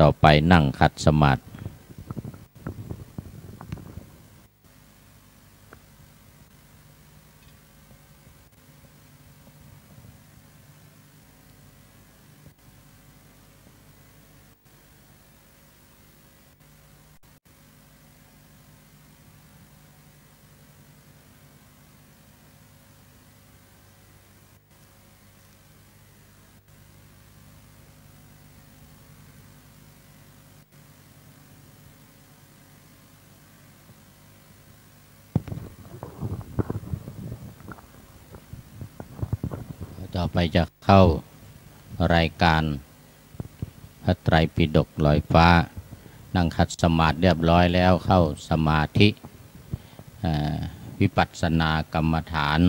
ต่อไปนั่งขัดสมาธิต่อไปจะเข้ารายการพระไตรปิฎกลอยฟ้านั่งขัดสมาธิเรียบร้อยแล้วเข้าสมาธิวิปัสสนากรรมฐาน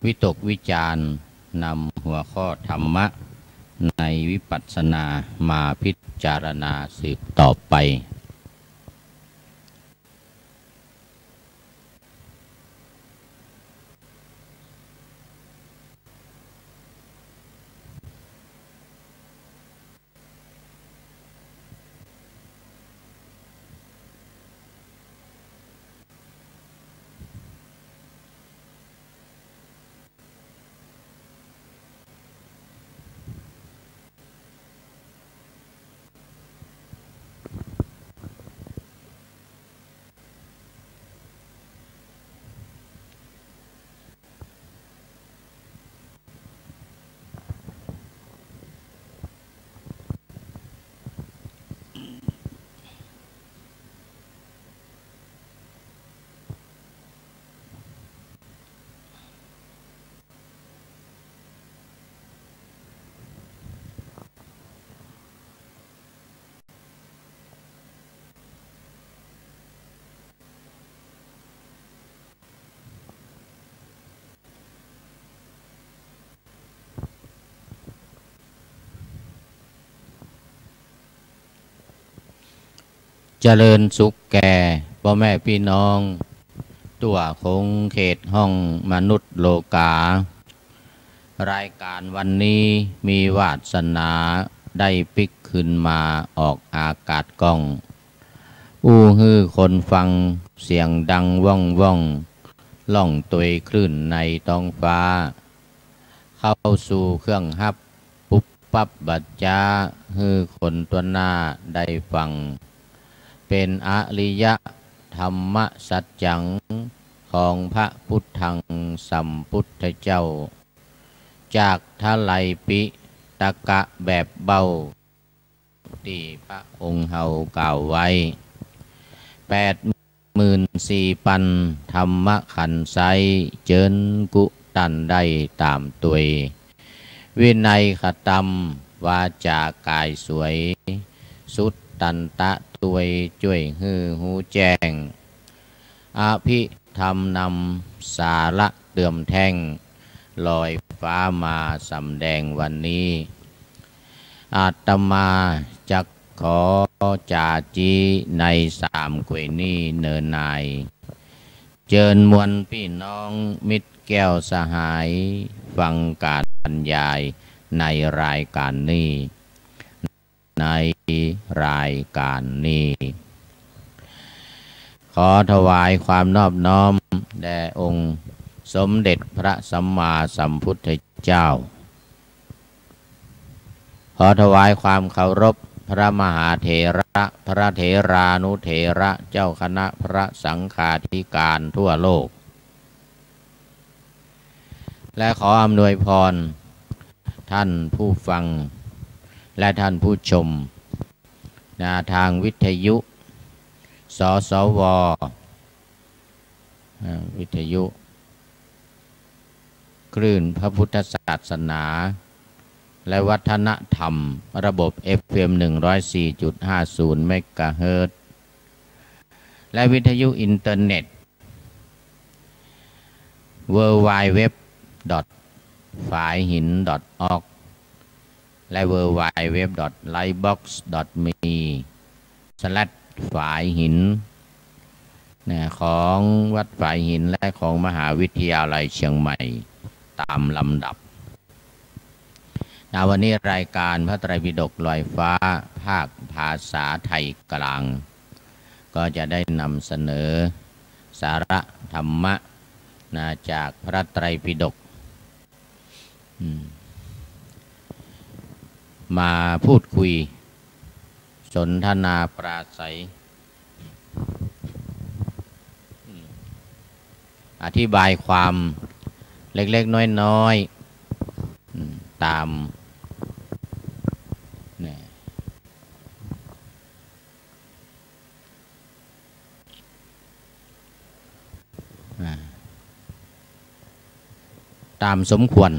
วิตกวิจารนำหัวข้อธรรมะในวิปัสสนามาพิจารณาสืบต่อไปเจริญสุขแก่พ่อแม่พี่น้องตัวคงเขตห้องมนุษย์โลการายการวันนี้มีวาสนาได้ปิกขึ้นมาออกอากาศกล้องฮือคนฟังเสียงดังว่องว่องล่องตุยคลื่นในท้องฟ้าเข้าสู่เครื่องฮับปุ๊บปั๊บบัดจ้าฮือคนตัวหน้าได้ฟังเป็นอริยธรรมสัจจังของพระพุทธังสัมพุทธเจ้าจากทะไลปิตกะแบบเบาที่พระองค์เฮากล่าวไว้84,000ธรรมขันธ์ไซเจิญกุตันได้ตามตุยวินัยขตมวาจากายสวยสุดตันตะตวยจ่วยฮือหูแจ้งอภิธรรมนำสาระเติมแท่งลอยฟ้ามาสำแดงวันนี้อาตมาจักขอจาจีใน3 กวยนี้เนินนายเจิญมวลพี่น้องมิตรแก้วสหายฟังการบรรยายในรายการนี้ในรายการนี้ขอถวายความนอบน้อมแด่องค์สมเด็จพระสัมมาสัมพุทธเจ้าขอถวายความเคารพพระมหาเถระพระเถรานุเถระเจ้าคณะพระสังฆาธิการทั่วโลกและขออำนวยพรท่านผู้ฟังและท่านผู้ชมทางวิทยุสสววิทยุคลื่นพระพุทธศาสนาและวัฒนธรรมระบบ FM 104.50 เมกะเฮิรตซ์และวิทยุอินเทอร์เน็ต www. ฝายหิน .org และ www.lightbox.me ฝายหินของวัดฝายหินและของมหาวิทยาลัยเชียงใหม่ตามลำดับ วันนี้รายการพระไตรปิฎกลอยฟ้าภาคภาษาไทยกลางก็จะได้นำเสนอสาระธรรมะจากพระไตรปิฎกมาพูดคุยสนทนาปราศัยอธิบายความเล็กๆน้อยๆตามตามสมควร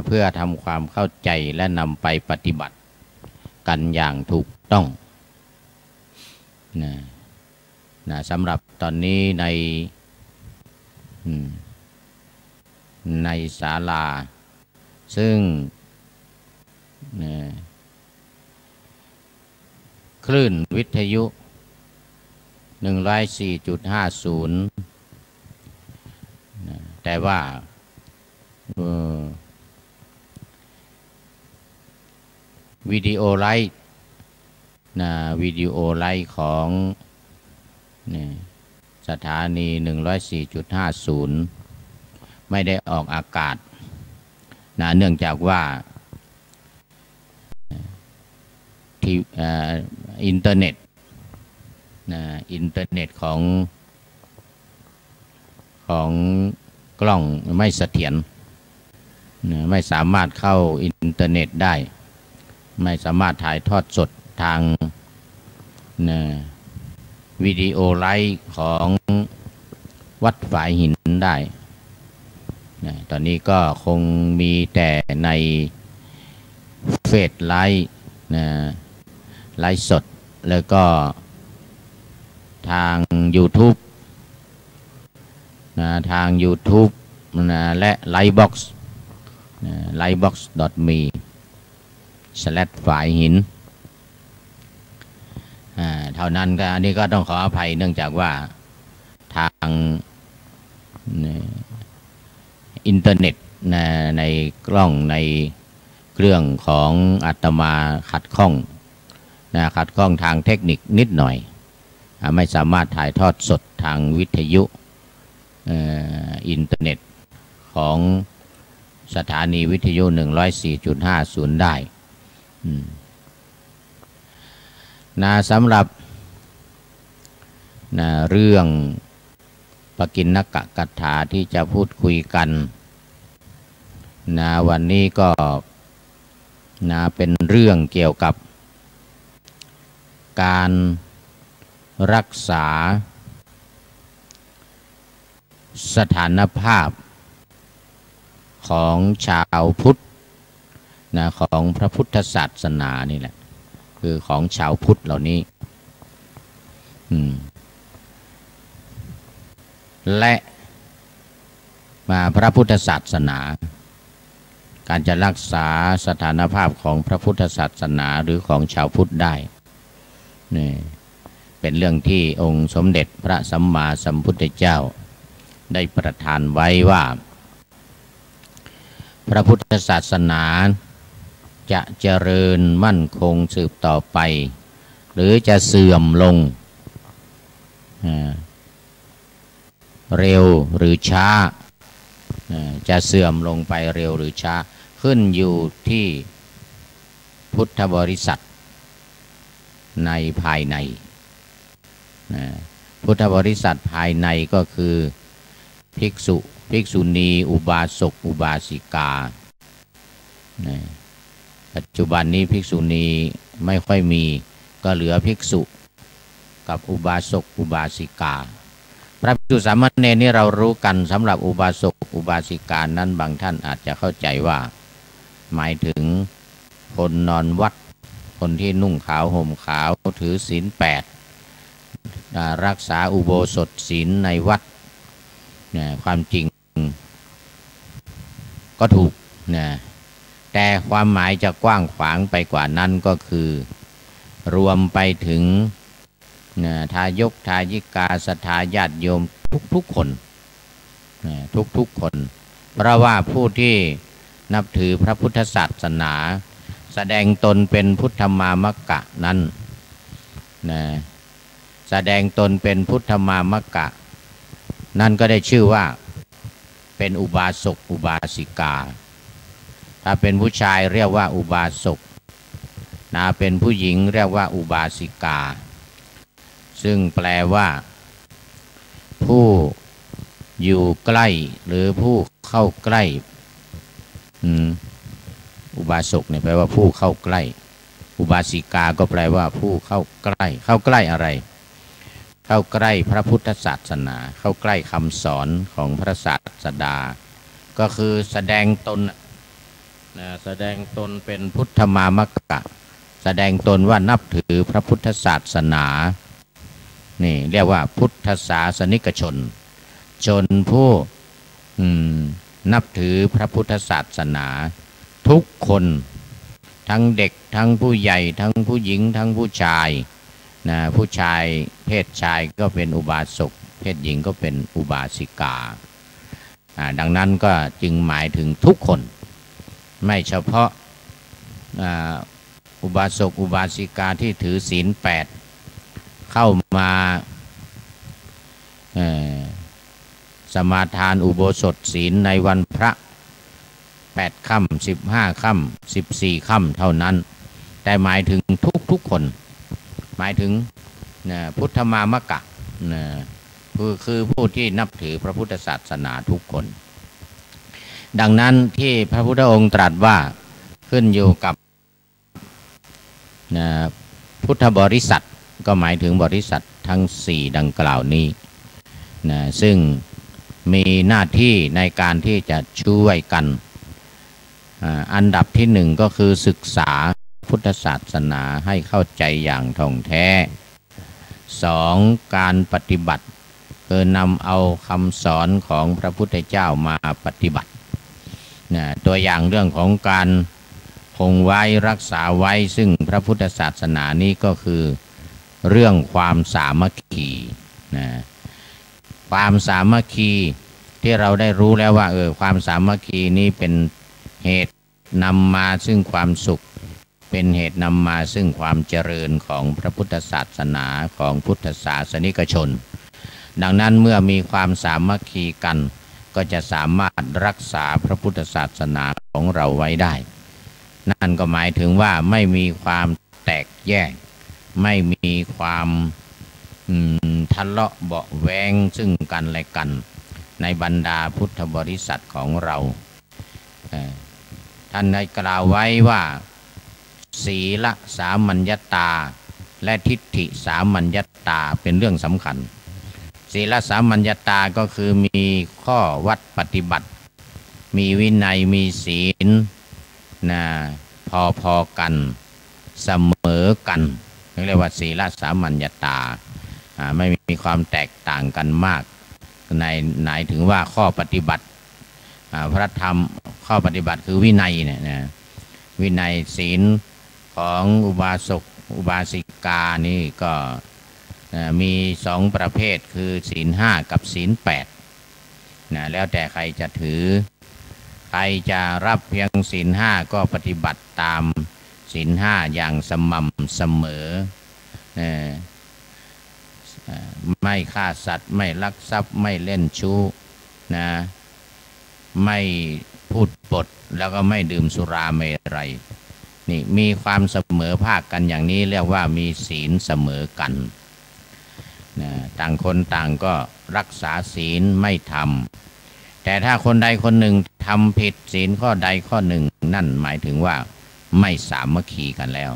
เพื่อทำความเข้าใจและนำไปปฏิบัติกันอย่างถูกต้องสำหรับตอนนี้ในศาลาซึ่งคลื่นวิทยุ 104.50 แต่ว่าวิดีโอไลฟ์วิดีโอไลฟ์ของสถานี 104.50 ไม่ได้ออกอากาศเนื่องจากว่าที่อินเทอร์เน็ตของกล้องไม่เสถียรไม่สามารถเข้าอินเทอร์เน็ตได้ไม่สามารถถ่ายทอดสดทางวิดีโอไลฟ์ของวัดฝายหินได้ตอนนี้ก็คงมีแต่ในเฟซไลฟ์ไลฟ์สดแล้วก็ทาง YouTube ทาง YouTube และ Livebox livebox.me/ ฝายหินเท่านั้นก็อันนี้ก็ต้องขออภัยเนื่องจากว่าทางอินเทอร์เน็ตในกล้องในเครื่องของอาตมาขัดข้องทางเทคนิคนิดหน่อยไม่สามารถถ่ายทอดสดทางวิทยุอินเทอร์เน็ตของสถานีวิทยุ 104.50 ได้สำหรับเรื่องปกิณณกกถาที่จะพูดคุยกันวันนี้ก็เป็นเรื่องเกี่ยวกับการรักษาสถานภาพของชาวพุทธของพระพุทธศาสนานี่แหละคือของชาวพุทธเหล่านี้และพระพุทธศาสนาการจะรักษาสถานภาพของพระพุทธศาสนาหรือของชาวพุทธได้นี่เป็นเรื่องที่องค์สมเด็จพระสัมมาสัมพุทธเจ้าได้ประทานไว้ว่าพระพุทธศาสนาจะเจริญมั่นคงสืบต่อไปหรือจะเสื่อมลงเร็วหรือช้าจะเสื่อมลงไปเร็วหรือช้าขึ้นอยู่ที่พุทธบริษัทในภายในพุทธบริษัทภายในก็คือภิกษุภิกษุณีอุบาสกอุบาสิกาปัจจุบันนี้ภิกษุณีไม่ค่อยมีก็เหลือภิกษุกับอุบาสกอุบาสิกาพระภิกษุสามเณรนี่เรารู้กันสำหรับอุบาสกอุบาสิกานั้นบางท่านอาจจะเข้าใจว่าหมายถึงคนนอนวัดคนที่นุ่งขาวห่มขาวถือศีล 8รักษาอุโบสถศีลในวัดความจริงก็ถูกแต่ความหมายจะกว้างขวางไปกว่านั้นก็คือรวมไปถึงทายกทายิกาศรัทธาญาติโยมทุกคนทุกคนเพราะว่าผู้ที่ นับถือพระพุทธศาสนาแสดงตนเป็นพุทธมามกะนั้นนะแสดงตนเป็นพุทธมามกะนั่นก็ได้ชื่อว่าเป็นอุบาสกอุบาสิกาถ้าเป็นผู้ชายเรียกว่าอุบาสกนะเป็นผู้หญิงเรียกว่าอุบาสิกาซึ่งแปลว่าผู้อยู่ใกล้หรือผู้เข้าใกล้อุบาสกเนี่ยแปลว่าผู้เข้าใกล้อุบาสิกาก็แปลว่าผู้เข้าใกล้เข้าใกล้อะไรเข้าใกล้พระพุทธศาสนาเข้าใกล้คำสอนของพระศาสดาก็คือแสดงตนแสดงตนเป็นพุทธมามกะแสดงตนว่านับถือพระพุทธศาสนานี่เรียกว่าพุทธศาสนิกชนชนผู้นับถือพระพุทธศาสนาทุกคนทั้งเด็กทั้งผู้ใหญ่ทั้งผู้หญิงทั้งผู้ชายนะผู้ชายเพศชายก็เป็นอุบาสกเพศหญิงก็เป็นอุบาสิกาดังนั้นก็จึงหมายถึงทุกคนไม่เฉพาะอุบาสกอุบาสิกาที่ถือศีล8เข้ามาสมาทานอุโบสถศีลในวันพระ8 ค่ำ15 ค่ำ14 ค่ำเท่านั้นแต่หมายถึงทุกคนหมายถึงพุทธมามกะคือผู้ที่นับถือพระพุทธศาสนาทุกคนดังนั้นที่พระพุทธองค์ตรัสว่าขึ้นอยู่กับพุทธบริษัทก็หมายถึงบริษัททั้ง4ดังกล่าวนี้ซึ่งมีหน้าที่ในการที่จะช่วยกันอันดับที่1ก็คือศึกษาพุทธศาสนาให้เข้าใจอย่างท่องแท้2การปฏิบัติคือนำเอาคำสอนของพระพุทธเจ้ามาปฏิบัติตัวอย่างเรื่องของการคงไว้รักษาไว้ซึ่งพระพุทธศาสนานี้ก็คือเรื่องความสามัคคีความสามัคคีที่เราได้รู้แล้วว่าความสามัคคีนี้เป็นเหตุนำมาซึ่งความสุขเป็นเหตุนำมาซึ่งความเจริญของพระพุทธศาสนาของพุทธศาสนิกชนดังนั้นเมื่อมีความสามัคคีกันก็จะสามารถรักษาพระพุทธศาสนาของเราไว้ได้นั่นก็หมายถึงว่าไม่มีความแตกแยกไม่มีความทะเลาะเบาะแว้งซึ่งกันและกันในบรรดาพุทธบริษัทของเราท่านได้กล่าวไว้ว่าศีลสามัญญตาและทิฏฐิสามัญญตาเป็นเรื่องสำคัญศีลสามัญญตาก็คือมีข้อวัดปฏิบัติมีวินัยมีศีลพอกันเสมอกันเรียกว่าศีลสามัญญตาไม่มีความแตกต่างกันมากในหมายถึงว่าข้อปฏิบัติพระธรรมข้อปฏิบัติคือวินัยเนี่ยวินัยศีลของอุบาสกอุบาสิกานี่ก็มี2ประเภทคือศีล5กับศีล8แล้วแต่ใครจะถือใครจะรับเพียงศีล5ก็ปฏิบัติตามศีล5อย่างสม่ำเสมอไม่ฆ่าสัตว์ไม่ลักทรัพย์ไม่เล่นชู้ไม่พูดปดแล้วก็ไม่ดื่มสุราเมรัยนี่มีความเสมอภาคกันอย่างนี้เรียกว่ามีศีลเสมอกันต่างคนต่างก็รักษาศีลไม่ทำแต่ถ้าคนใดคนหนึ่งทำผิดศีลข้อใดข้อหนึ่งนั่นหมายถึงว่าไม่สามัคคีกันแล้ว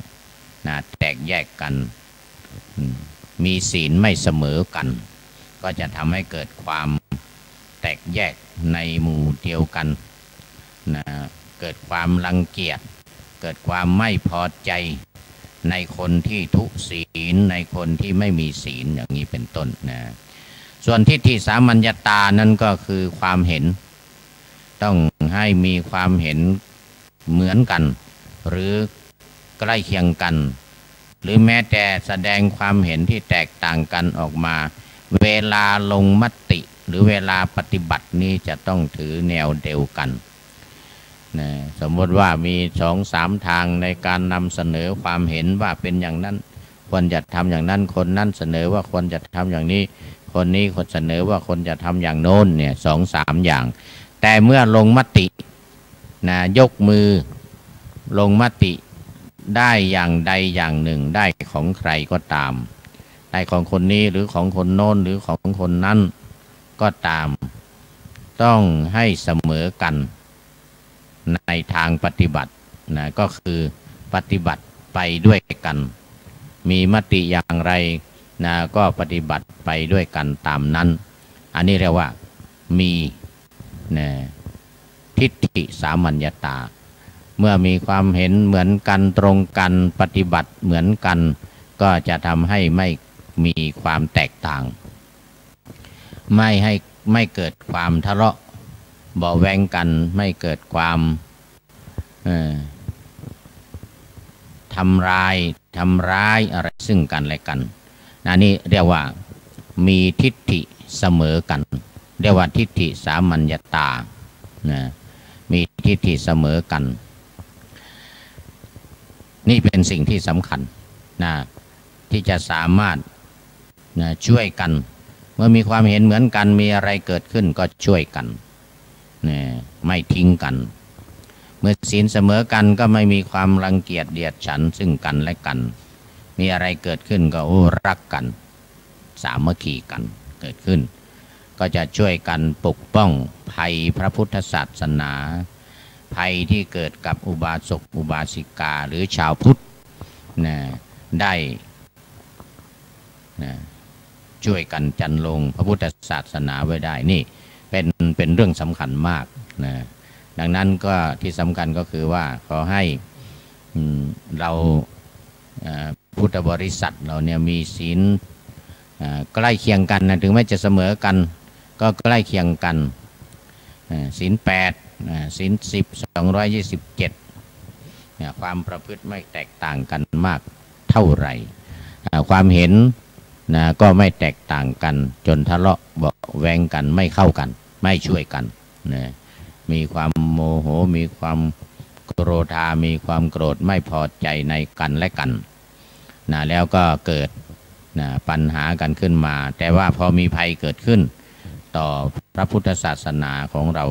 แตกแยกกันมีศีลไม่เสมอกันก็จะทำให้เกิดความแตกแยกในหมู่เดียวกันเกิดความรังเกียจเกิดความไม่พอใจในคนที่ทุศีลในคนที่ไม่มีศีลอย่างนี้เป็นต้นส่วนทิฏฐิสามัญญตานั่นก็คือความเห็นต้องให้มีความเห็นเหมือนกันหรือใกล้เคียงกันหรือแม้แต่แสดงความเห็นที่แตกต่างกันออกมาเวลาลงมติหรือเวลาปฏิบัตินี้จะต้องถือแนวเดียวกัน นะสมมติว่ามี2-3 ทางในการนำเสนอความเห็นว่าเป็นอย่างนั้นควรจะทำอย่างนั้นคนนั้นเสนอว่าควรจะทำอย่างนี้คนนี้คนเสนอว่าคนจะทำอย่างโน้นเนี่ย2-3 อย่าง แต่เมื่อลงมตินะยกมือลงมติได้อย่างใดอย่างหนึ่งได้ของใครก็ตามได้ของคนนี้หรือของคนโน้นหรือของคนนั้นก็ตามต้องให้เสมอกันในทางปฏิบัตินะก็คือปฏิบัติไปด้วยกันมีมติอย่างไรนะก็ปฏิบัติไปด้วยกันตามนั้นอันนี้เรียกว่ามีนะทิฏฐิสามัญญตาเมื่อมีความเห็นเหมือนกันตรงกันปฏิบัติเหมือนกันก็จะทำให้ไม่มีความแตกต่างไม่เกิดความทะเลาะเบาะแว้งกันไม่เกิดความทำร้ายอะไรซึ่งกันและกันนี่เรียกว่ามีทิฏฐิเสมอกันเรียกว่าทิฏฐิสามัญญตานะมีทิฏฐิเสมอกันนี่เป็นสิ่งที่สำคัญนะที่จะสามารถนะช่วยกันเมื่อมีความเห็นเหมือนกันมีอะไรเกิดขึ้นก็ช่วยกันนะไม่ทิ้งกันเมื่อศีลเสมอกันก็ไม่มีความรังเกียจเดียดฉันซึ่งกันและกันมีอะไรเกิดขึ้นก็รักกันสามัคคีกันเกิดขึ้นก็จะช่วยกันปกป้องภัยพระพุทธศาสนาภัยที่เกิดกับอุบาสกอุบาสิกาหรือชาวพุทธนะได้นะช่วยกันจันลงพระพุทธศาสนาไว้ได้นี่เป็นเรื่องสำคัญมากนะดังนั้นก็ที่สำคัญก็คือว่าขอให้เราพุทธบริษัทเราเนี่ยมีศีลใกล้เคียงกันนะถึงแม้จะเสมอกันก็ใกล้เคียงกันศีล8ศีล10 227ความประพฤติไม่แตกต่างกันมากเท่าไหร่ความเห็นนะก็ไม่แตกต่างกันจนทะเลาะเบาะแว้งกันไม่เข้ากันไม่ช่วยกันนะมีความโมโหมีความโกรธามีความโกรธไม่พอใจในกันและกันนะแล้วก็เกิดนะปัญหากันขึ้นมาแต่ว่าพอมีภัยเกิดขึ้นต่อพระพุทธศาสนาของเรา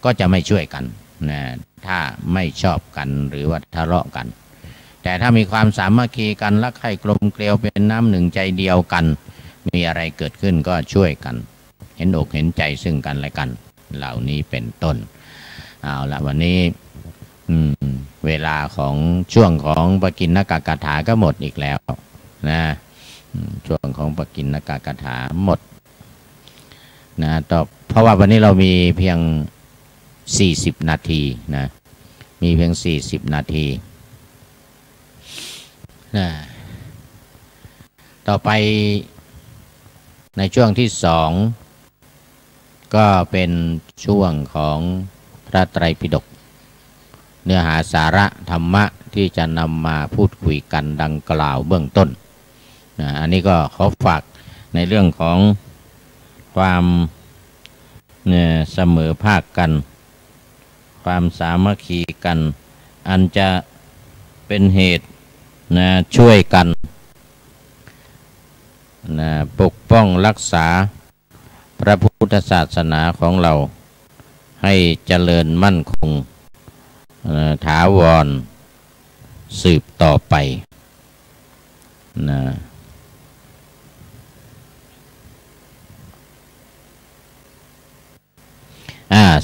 ก็จะไม่ช่วยกันนะถ้าไม่ชอบกันหรือว่าทะเลาะกันแต่ถ้ามีความสามัคคีกันรักใคร่กลมเกลียวเป็นน้ำหนึ่งใจเดียวกันมีอะไรเกิดขึ้นก็ช่วยกันเห็นอกเห็นใจซึ่งกันและกันเหล่านี้เป็นต้นเอาละวันนี้เวลาของช่วงของปกิณกกถาก็หมดอีกแล้วนะช่วงของปกิณกกถาหมดนะต่อเพราะว่าวันนี้เรามีเพียง40 นาทีนะมีเพียง40 นาทีนะต่อไปในช่วงที่2ก็เป็นช่วงของพระไตรปิฎกเนื้อหาสาระธรรมะที่จะนำมาพูดคุยกันดังกล่าวเบื้องต้นนะอันนี้ก็ขอฝากในเรื่องของความเสมอภาคกันความสามัคคีกันอันจะเป็นเหตุนะช่วยกันนะปกป้องรักษาพระพุทธศาสนาของเราให้เจริญมั่นคงถาวรสืบต่อไปนะ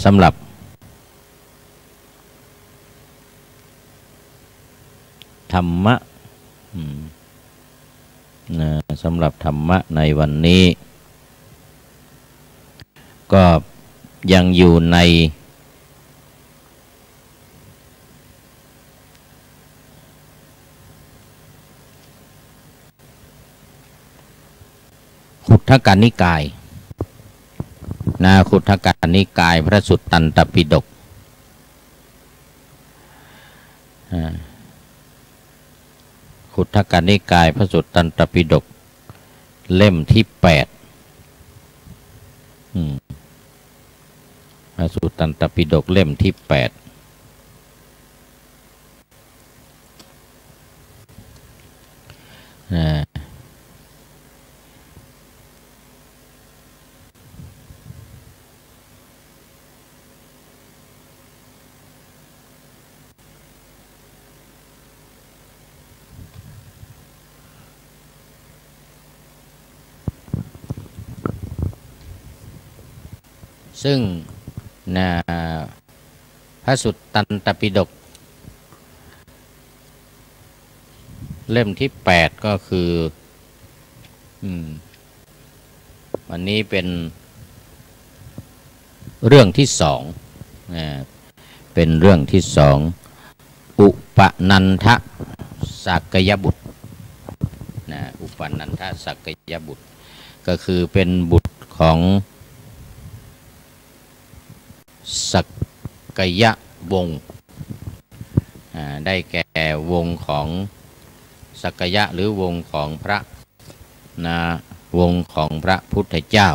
สำหรับธรรมะสำหรับธรรมะในวันนี้ก็ยังอยู่ในขุททกนิกายขุททกนิกายพระสุตตันตปิฎกขุททกนิกายพระสุตตันตปิฎกเล่มที่8พระสุตตันตปิฎกเล่มที่ ซึ่งพระสุตตันตปิฎกเล่มที่8ก็คือวันนี้เป็นเรื่องที่สองเป็นเรื่องที่สองอุปนันทสักยบุตรอุปนันทสักยบุตรก็คือเป็นบุตรของสักยวงศ์ได้แก่วงของสักยะหรือวงของพระวงของพระพุทธเจ้า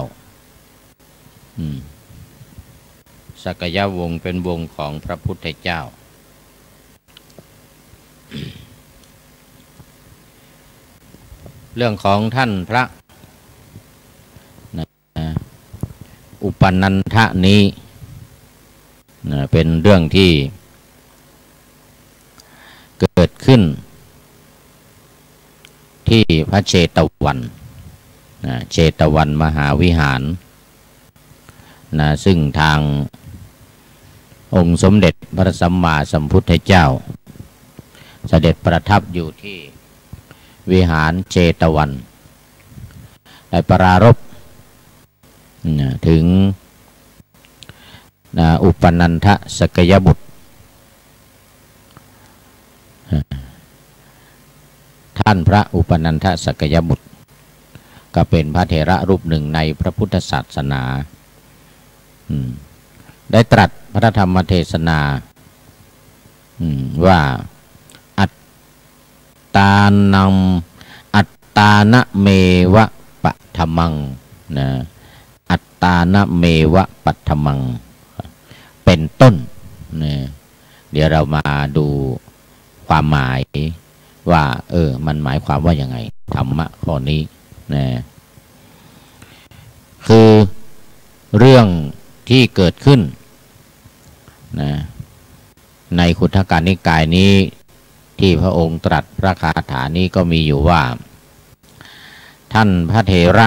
สักยวงศ์เป็นวงของพระพุทธเจ้าเรื่องของท่านพระอุปนันทะนี้เป็นเรื่องที่เกิดขึ้นที่พระเชตวันเชตวันมหาวิหารซึ่งทางองค์สมเด็จพระสัมมาสัมพุทธเจ้าเสด็จประทับอยู่ที่วิหารเชตวันได้ปรารภถึงอุปนันทสักยบุตรท่านพระอุปนันทสักยบุตรก็เป็นพระเถระรูปหนึ่งในพระพุทธศาสนาได้ตรัสพระธรรมเทศนาว่าอัตตานำอัตตานะเมวะปัทธมังอัตตานะเมวะปัทธมังเป็นต้นเดี๋ยวเรามาดูความหมายว่ามันหมายความว่ายังไงธรรมะข้อนี้คือเรื่องที่เกิดขึ้นในขุททกนิกายนี้ที่พระองค์ตรัสพระคาถานี้ก็มีอยู่ว่าท่านพระเถระ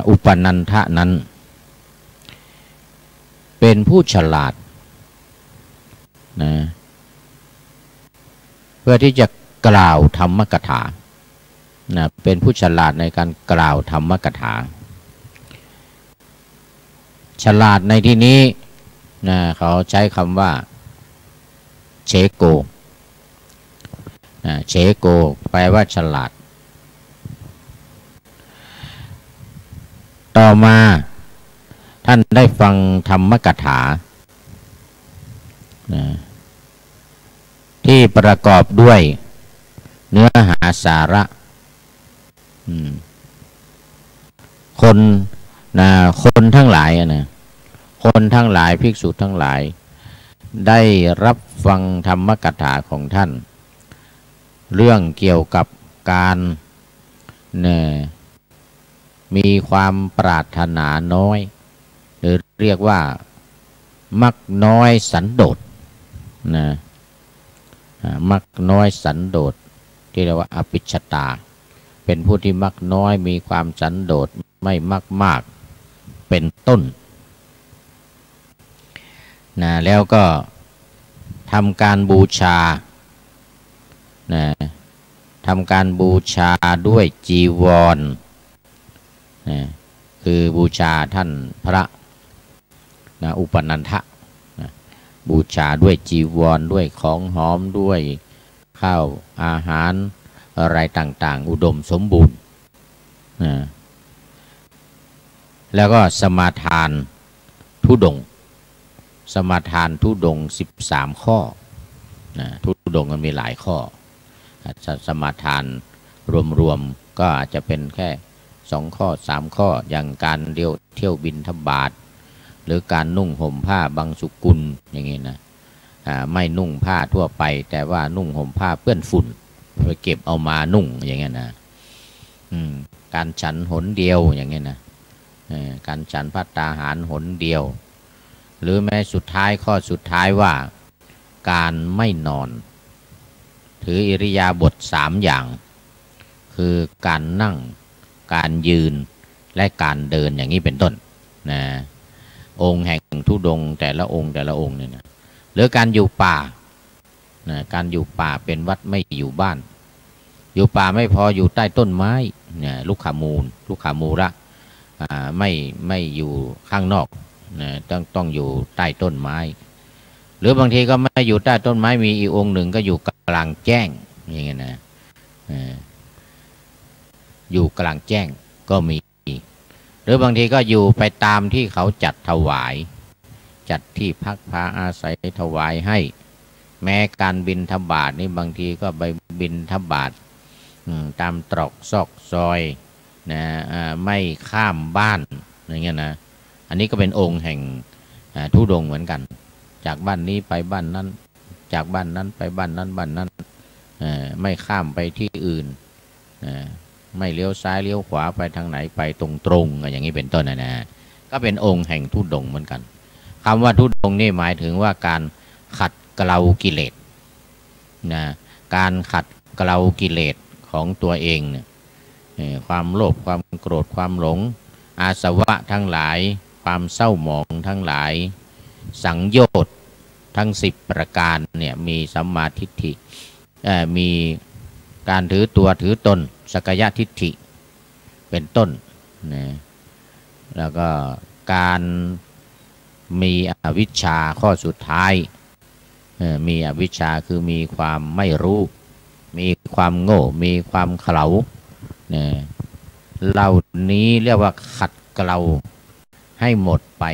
อุปนันทะนั้นเป็นผู้ฉลาดเพื่อที่จะกล่าวธรรมกถาเป็นผู้ฉลาดในการกล่าวธรรมกถาฉลาดในที่นี้เขาใช้คำว่าเชโกเชโกแปลว่าฉลาดต่อมาท่านได้ฟังธรรมกถาที่ประกอบด้วยเนื้อหาสาระคนทั้งหลายคนทั้งหลายภิกษุทั้งหลายได้รับฟังธรรมกถาของท่านเรื่องเกี่ยวกับการมีความปรารถนาน้อยหรือเรียกว่ามักน้อยสันโดษมักน้อยสันโดษที่เรียกว่าอภิชตาเป็นผู้ที่มักน้อยมีความสันโดษไม่มักมากเป็นต้นแล้วก็ทำการบูชาทำการบูชาด้วยจีวรคือบูชาท่านพระอุปนันทะบูชาด้วยจีวรด้วยของหอมด้วยข้าวอาหารอะไรต่างๆอุดมสมบูรณ์แล้วก็สมาทานธุดงค์สมาทานธุดงค์13ข้อธุดงค์มันมีหลายข้อสมาทานรวมๆก็อาจจะเป็นแค่2ข้อ3ข้ออย่างการเที่ยวบิณฑบาตหรือการนุ่งห่มผ้าบางสุกุลอย่างนี้นะไม่นุ่งผ้าทั่วไปแต่ว่านุ่งห่มผ้าเปื้อนฝุ่น ไปเก็บเอามานุ่งอย่างเงี้ยนะการฉันหนเดียวอย่างเงี้ยนะการฉันภัตตาหารหนเดียวหรือแม้สุดท้ายข้อสุดท้ายว่าการไม่นอนถืออิริยาบถ3อย่างคือการนั่งการยืนและการเดินอย่างนี้เป็นต้นนะองค์แห่งธุดงค์แต่ละองค์เนี่ยนะหรือการอยู่ป่านะการอยู่ป่าเป็นวัดไม่อยู่บ้านอยู่ป่าไม่พออยู่ใต้ต้นไม้เนี่ยลูกขามูระไม่อยู่ข้างนอกนะต้องอยู่ใต้ต้นไม้หรือบางทีก็ไม่อยู่ใต้ต้นไม้มีอีกองค์หนึ่งก็อยู่กลางแจ้งอย่างเงี้ยนะอยู่กลางแจ้งก็มีหรือบางทีก็อยู่ไปตามที่เขาจัดถวายจัดที่พักพาอาศัยถวายให้แม้การบิณฑบาตนี่บางทีก็ไปบิณฑบาตตามตรอกซอกซอยนะไม่ข้ามบ้านอย่างเงี้ยนะอันนี้ก็เป็นองค์แห่งธุดงค์เหมือนกันจากบ้านนี้ไปบ้านนั้นจากบ้านนั้นไปบ้านนั้นไม่ข้ามไปที่อื่นไม่เลี้ยวซ้ายเลี้ยวขวาไปทางไหนไปตรงๆอย่างนี้เป็นต้นนะก็เป็นองค์แห่งธุดงค์เหมือนกันคำว่าธุดงค์นี่หมายถึงว่าการขัดเกลากิเลสนะการขัดเกลากิเลสของตัวเองเนี่ยความโลภความโกรธความหลงอาสวะทั้งหลายความเศร้าหมองทั้งหลายสังโยชน์ทั้ง10ประการเนี่ยมีสัมมาทิฏฐิมีการถือตัวถือตนสักยะทิฏฐิเป็นต้นนะแล้วก็การมีอวิชชาข้อสุดท้ายมีอวิชชาคือมีความไม่รู้มีความโง่มีความเขลาเหล่านี้เรียกว่าขัดเกลาให้หมดไป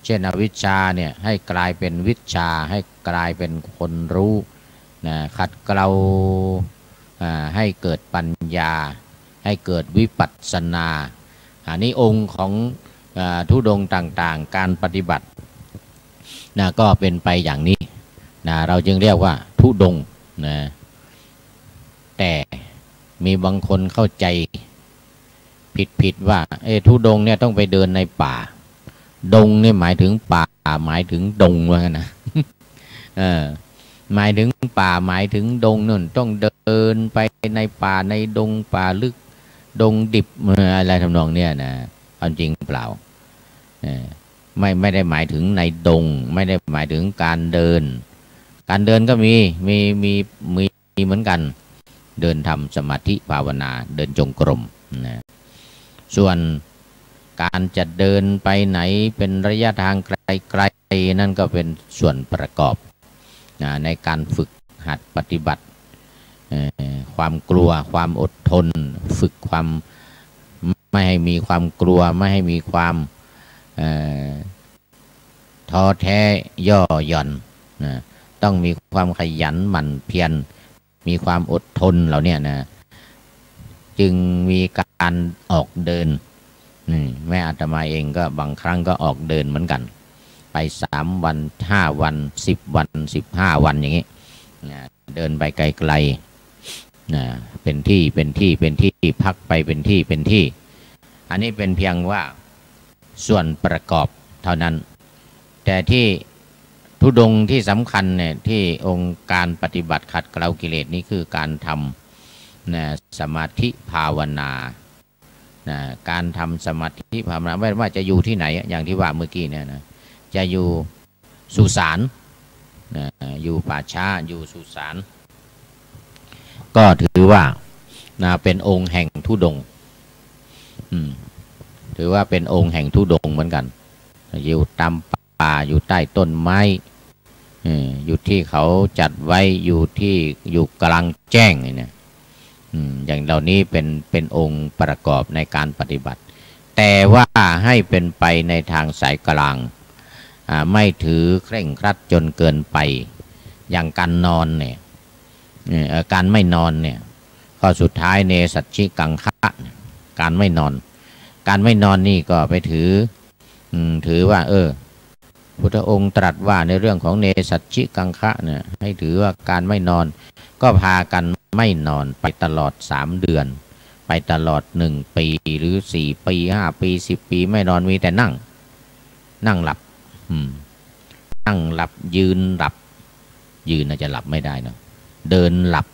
เช่นอวิชชาเนี่ยให้กลายเป็นวิชชาให้กลายเป็นคนรู้นะขัดเกลาให้เกิดปัญญาให้เกิดวิปัสสนาอันนี้องค์ของธุดงค์ต่างๆการปฏิบัตินะก็เป็นไปอย่างนี้นะเราจึงเรียกว่าธุดงค์นะแต่มีบางคนเข้าใจผิดว่าธุดงค์เนี่ยต้องไปเดินในป่าดงเนี่ยหมายถึงป่าหมายถึงดงว่างั้นนะหมายถึงป่าหมายถึงดงนั่นต้องเดินไปในป่าในดงป่าลึกดงดิบอะไรทำนองเนี่ยนะความจริงเปล่าไม่ได้หมายถึงในดงไม่ได้หมายถึงการเดินก็มีเหมือนกันเดินทำสมาธิภาวนาเดินจงกรมนะส่วนการจะเดินไปไหนเป็นระยะทางไกลๆนั่นก็เป็นส่วนประกอบในการฝึกหัดปฏิบัติความกลัวความอดทนฝึกความไม่ให้มีความกลัวไม่ให้มีความท้อแท้ย่อหย่อนต้องมีความขยันหมั่นเพียรมีความอดทนเหล่านี้นะจึงมีการออกเดินแม่อาตมาเองก็บางครั้งก็ออกเดินเหมือนกันไป3 วัน5 วัน10 วัน15 วันอย่างนี้เดินไปไกลๆเป็นที่พักไปเป็นที่อันนี้เป็นเพียงว่าส่วนประกอบเท่านั้นแต่ที่ธุดงค์ที่สำคัญเนี่ยที่องค์การปฏิบัติขัดเกลากิเลสนี้คือการทำสมาธิภาวนาการทำสมาธิภาวนาไม่ว่าจะอยู่ที่ไหนอย่างที่ว่าเมื่อกี้เนี่ยนะจะอยู่สุสานอยู่ป่าช้าอยู่สุสานก็ถือว่าเป็นองค์แห่งธุดงค์ถือว่าเป็นองค์แห่งธุดงค์เหมือนกันอยู่ตามป่าอยู่ใต้ต้นไม้อยู่ที่เขาจัดไว้อยู่กลางแจ้งเนี่ยอย่างเหล่านี้เป็นองค์ประกอบในการปฏิบัติแต่ว่าให้เป็นไปในทางสายกลางไม่ถือเคร่งครัดจนเกินไปอย่างการนอนเนี่ยการไม่นอนเนี่ยข้อสุดท้ายเนสัชชิกังคะการไม่นอนนี่ก็ไปถือว่า พุทธองค์ตรัสว่าในเรื่องของเนสัชชิกังคะเนี่ยให้ถือว่าการไม่นอนก็พากันไม่นอนไปตลอด3 เดือนไปตลอด1 ปีหรือ4 ปี5 ปี10 ปีไม่นอนมีแต่นั่งหลับนั่งหลับยืนหลับยืนน่าจะหลับไม่ได้เนาะเดินหลับ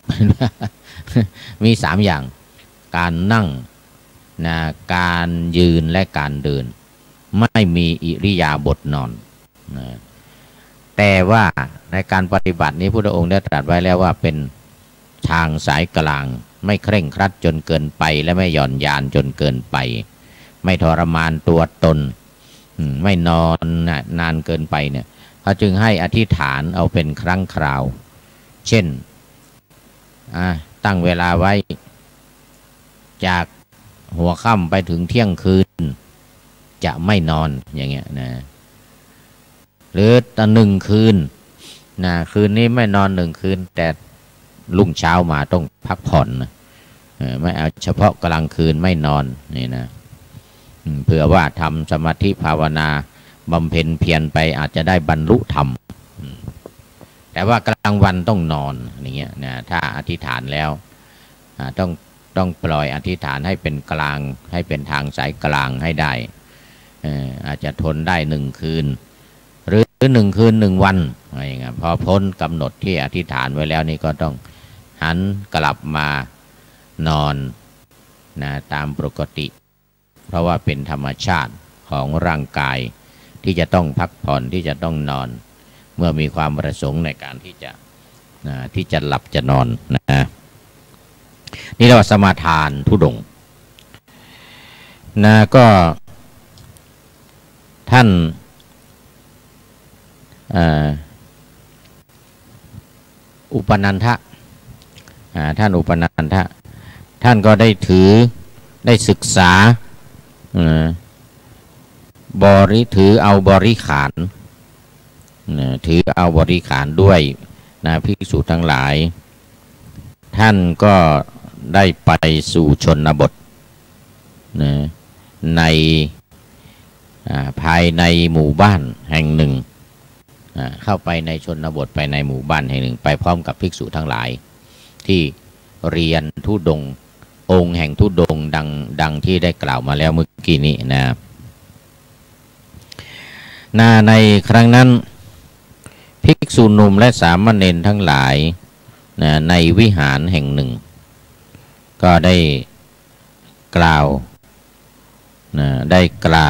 มี3 อย่างการนั่งนะการยืนและการเดินไม่มีอิริยาบถนอนนะแต่ว่าในการปฏิบัตินี้พระพุทธองค์ได้ตรัสไว้แล้วว่าเป็นทางสายกลางไม่เคร่งครัดจนเกินไปและไม่หย่อนยานจนเกินไปไม่ทรมานตัวตนไม่นอนนานเกินไปเนี่ยเขาจึงให้อธิษฐานเอาเป็นครั้งคราวเช่นตั้งเวลาไว้จากหัวค่ำไปถึงเที่ยงคืนจะไม่นอนอย่างเงี้ยนะหรือ1 คืนนะคืนนี้ไม่นอน1 คืนแต่รุ่งเช้ามาต้องพักผ่อนนะไม่เอาเฉพาะกลางคืนไม่นอนนี่นะเผื่อว่าทำสมาธิภาวนาบำเพ็ญเพียรไปอาจจะได้บรรลุธรรมแต่ว่ากลางวันต้องนอนอย่างเงี้ยนะถ้าอธิษฐานแล้วต้องปล่อยอธิษฐานให้เป็นกลางให้เป็นทางสายกลางให้ได้อาจจะทนได้1 คืนหรือ1 คืน 1 วันอะไรอย่างเงี้ยพอพ้นกำหนดที่อธิษฐานไว้แล้วนี่ก็ต้องหันกลับมานอนนะตามปกติเพราะว่าเป็นธรรมชาติของร่างกายที่จะต้องพักผ่อนที่จะต้องนอนเมื่อมีความประสงค์ในการที่จะหลับจะนอนนะนี่เรียกว่าสมาทานธุดงค์นะก็ท่านอุปนันทะท่านอุปนันทะท่านก็ได้ได้ศึกษาถือเอาบริขารถือเอาบริขารด้วยนะภิกษุทั้งหลายท่านก็ได้ไปสู่ชนบทนะในภายในหมู่บ้านแห่งหนึ่งเข้าไปในชนบทไปในหมู่บ้านแห่งหนึ่งไปพร้อมกับภิกษุทั้งหลายที่เรียนธุดงค์องค์แห่งธุดงค์ดังที่ได้กล่าวมาแล้วเมื่อกี้นี้นะในครั้งนั้นภิกษุหนุ่มและสามเณรทั้งหลายในวิหารแห่งหนึ่งก็ได้กล่า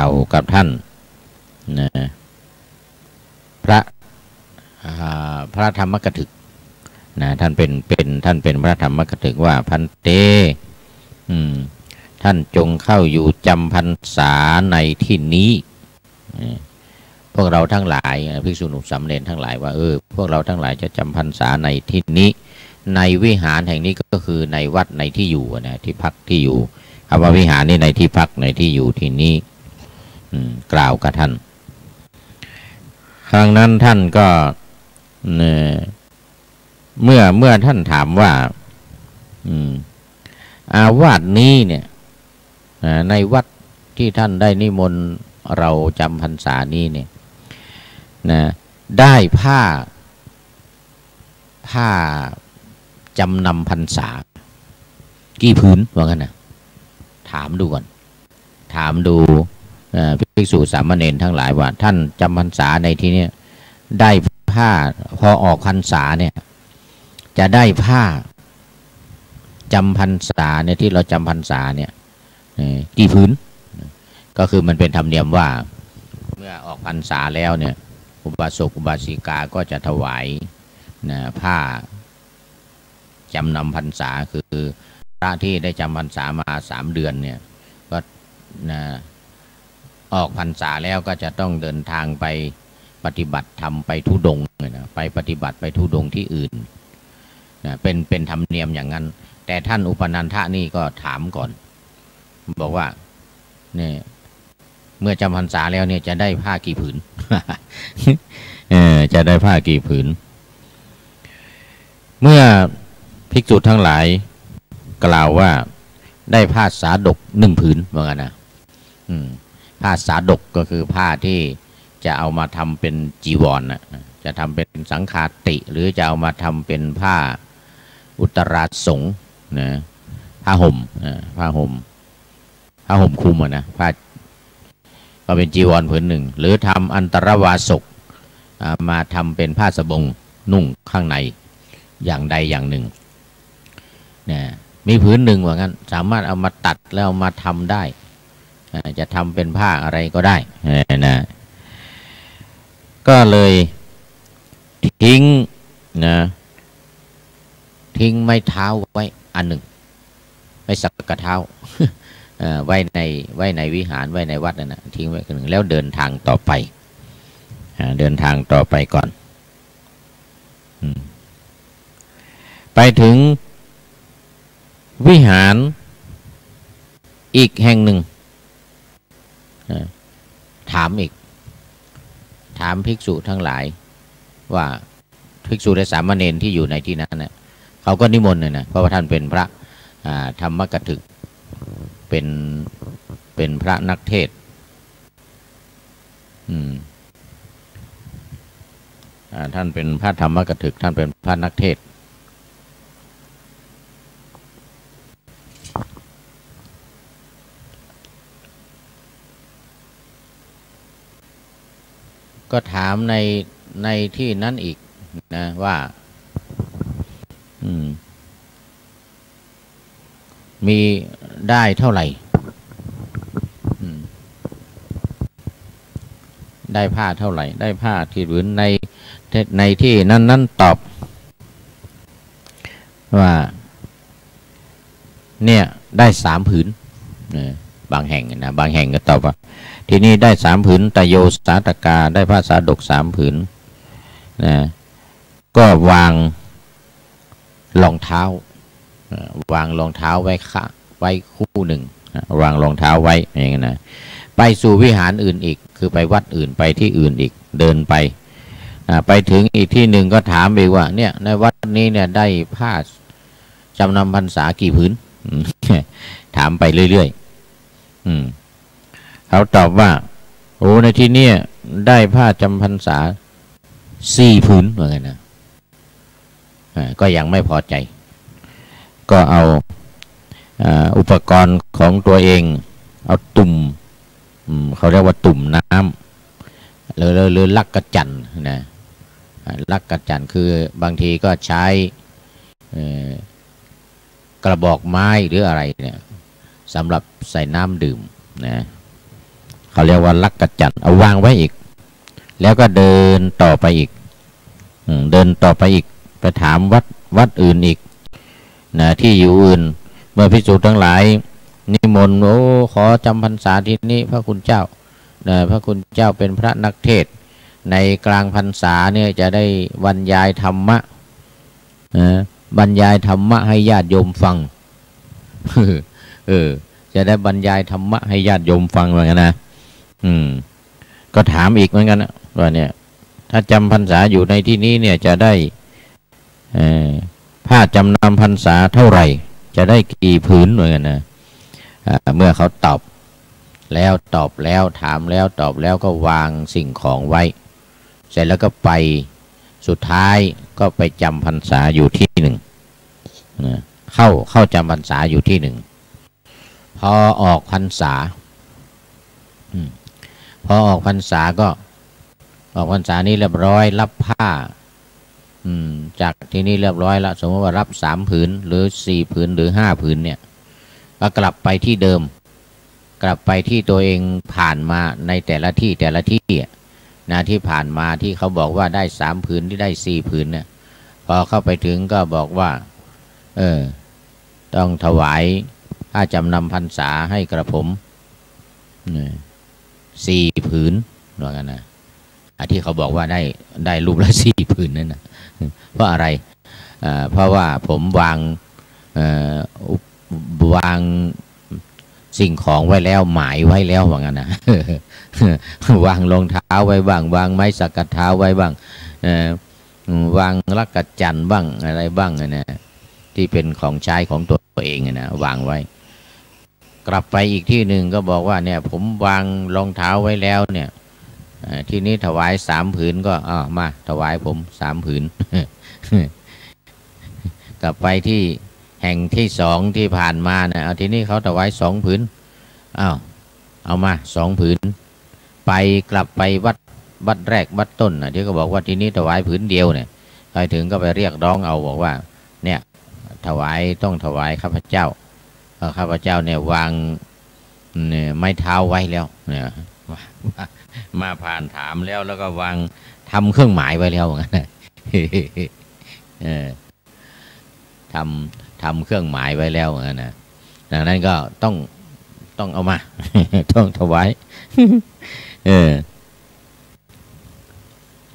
วกับท่านพระธรรมกถึกท่านเป็นพระธรรมกถึกว่าพันเตท่านจงเข้าอยู่จำพรรษาในที่นี้พวกเราทั้งหลายภิกษุหนุ่มสามเณรทั้งหลายว่าพวกเราทั้งหลายจะจำพรรษาในที่นี้ในวิหารแห่งนี้ก็คือในวัดในที่อยู่นะที่พักที่อยู่คำว่าวิหารนี่ในที่พักในที่อยู่ที่นี้กล่าวกับท่านครั้งนั้นท่านก็เมื่อท่านถามว่าอาวาสนี้เนี่ยในวัดที่ท่านได้นิมนต์เราจำพรรษานี้เนี่ยได้ผ้าจำนำพรรษากี่ผืนว่างั้นนะถามดูก่อนถามดูภิกษุสามเณรทั้งหลายว่าท่านจำพรรษาในที่นี้ได้ผ้าพอออกพรรษาเนี่ยจะได้ผ้าจำพรรษาเนี่ยที่เราจำพรรษาเนี่ยกี่ผืนก็คือมันเป็นธรรมเนียมว่าเมื่อออกพรรษาแล้วเนี่ยอุบาสกอุบาสิกาก็จะถวายผ้าจำนำพรรษาคือพระที่ได้จำพรรษามา3 เดือนเนี่ยก็ออกพรรษาแล้วก็จะต้องเดินทางไปปฏิบัติธรรมไปธุดงค์ไปปฏิบัติไปธุดงค์ที่อื่นเป็นธรรมเนียมอย่างนั้นแต่ท่านอุปนันทะนี่ก็ถามก่อนบอกว่าเนี่ยเมื่อจำพรรษาแล้วเนี่ยจะได้ผ้ากี่ผืน จะได้ผ้ากี่ผืนเมื่อภิกษุทั้งหลายกล่าวว่าได้ผ้าสาดก1 ผืนว่างั้นนะผ้าสาดกก็คือผ้าที่ จะเอามาทำเป็นจีวรนะจะทำเป็นสังฆาติหรือจะเอามาทำเป็นผ้าอุตราสงฆ์นะผ้าห่มผ้าห่มคลุมนะผ้าก็เป็นจีวรผืนหนึ่งหรือทำอันตรวาสกมาทำเป็นผ้าสบงนุ่งข้างในอย่างใดอย่างหนึ่งนะมีผืนหนึ่งว่างั้นสามารถเอามาตัดแล้วเอามาทำได้จะทำเป็นผ้าอะไรก็ได้นะก็เลยทิ้งนะทิ้งไม้เท้าไว้อันหนึ่งไว้สักกระเท้า ไว้ในวิหารไว้ในวัดนั่นนะทิ้งไว้อันหนึ่งแล้วเดินทางต่อไปเดินทางต่อไปก่อนไปถึงวิหารอีกแห่งหนึ่งถามภิกษุทั้งหลายว่าภิกษุและสามเณรที่อยู่ในที่นั้นเนี่ยเขาก็นิมนต์นะเพราะว่าท่านเป็นพระธรรมกถึกเป็นพระนักเทศน์ท่านเป็นพระธรรมกถึกท่านเป็นพระนักเทศน์ก็ถามในที่นั้นอีกนะว่ามีได้เท่าไหร่ได้ผ้าเท่าไหร่ได้ผ้าที่หรือในที่นั้นตอบว่าเนี่ยได้3 ผืนบางแห่งนะบางแห่งก็ตอบว่าที่นี่ได้3 ผืนตโยสาตกาได้ผ้าสาดก3 ผืนนะก็วางรองเท้าวางรองเท้าไว้คู่หนึ่งวางรองเท้าไว้อย่างนั้นนะไปสู่วิหารอื่นอีกคือไปวัดอื่นไปที่อื่นอีกเดินไปถึงอีกที่หนึ่งก็ถามอีกว่าเนี่ยในวัดนี้เนี่ยได้ผ้าจำนำพรรษากี่ผืน ถามไปเรื่อยๆเขาตอบว่าโอ้ในที่นี้ได้ผ้าจำพรรษา4 ผืนเหมือนกันนะก็ยังไม่พอใจก็เอาอุปกรณ์ของตัวเองเอาตุ่มเขาเรียกว่าตุ่มน้ำหรือลักกระจันนะลักกระจันคือบางทีก็ใช้กระบอกไม้หรืออะไรเนี่ยสำหรับใส่น้ำดื่มนะเขาเรียกว่าลักกระจันเอาวางไว้อีกแล้วก็เดินต่อไปอีกไปถามวัดอื่นอีกนะที่อยู่อื่นเมื่อภิกษุทั้งหลายนิมนต์ขอจำพรรษาที่นี้พระคุณเจ้าพระคุณเจ้าเป็นพระนักเทศน์ในกลางพรรษาเนี่ยจะได้บรรยายธรรมะบรรยายธรรมะให้ญาติโยมฟัง จะได้บรรยายธรรมะให้ญาติโยมฟังเหมือนกันนะก็ถามอีกเหมือนกันนะว่าเนี่ยถ้าจำพรรษาอยู่ในที่นี้เนี่ยจะได้ผ้าจำนำพรรษาเท่าไหร่จะได้กี่ผืนเหมือนกันนะเมื่อเขาตอบแล้วถามแล้วตอบแล้วก็วางสิ่งของไว้เสร็จแล้วก็ไปสุดท้ายก็ไปจำพรรษาอยู่ที่หนึ่งเข้าจำพรรษาอยู่ที่หนึ่งพอออกพรรษาก็ออกพรรษานี้เรียบร้อยรับผ้าจากที่นี่เรียบร้อยแล้วสมมติว่ารับ3 ผืนหรือ4 ผืนหรือ5 ผืนเนี่ยก็กลับไปที่เดิมกลับไปที่ตัวเองผ่านมาในแต่ละที่นะที่ผ่านมาที่เขาบอกว่าได้3 ผืนที่ได้4 ผืนเนี่ยพอเข้าไปถึงก็บอกว่าต้องถวายผ้าจำนำพรรษาให้กระผม4 ผืนว่ากันนะที่เขาบอกว่าได้รูปละ4 ผืนนั่นนะเพราะอะไรเพราะว่าผมวางสิ่งของไว้แล้วหมายไว้แล้วว่างั้นนะ วางรองเท้าไว้บ้างวางไม้สักกะเท้าไว้บ้างวางลักกะจันบ้างอะไรบ้างนะที่เป็นของใช้ของตัวเองนะวางไว้กลับไปอีกที่หนึ่งก็บอกว่าเนี่ยผมวางรองเท้าไว้แล้วเนี่ย ทีนี้ถวาย3 ผืนก็มาถวายผม3 ผืน กลับไปที่แห่งที่2ที่ผ่านมานะทีนี้เขาถวาย2 ผืนเอามา2 ผืนไปกลับไปวัดแรกวัดต้นนะที่เขาบอกว่าทีนี้ถวายผืนเดียวเนี่ยไปถึงก็ไปเรียกร้องเอาบอกว่าเนี่ยต้องถวายข้าพเจ้าข้าพเจ้าเนี่ยวางไม้เท้าไว้แล้วเนี่ยมาผ่านถามแล้วก็วางทำเครื่องหมายไว้แล้วงั้นนะทำเครื่องหมายไว้แล้วงั้นนะดังนั้นก็ต้องเอามา ต้องถวาย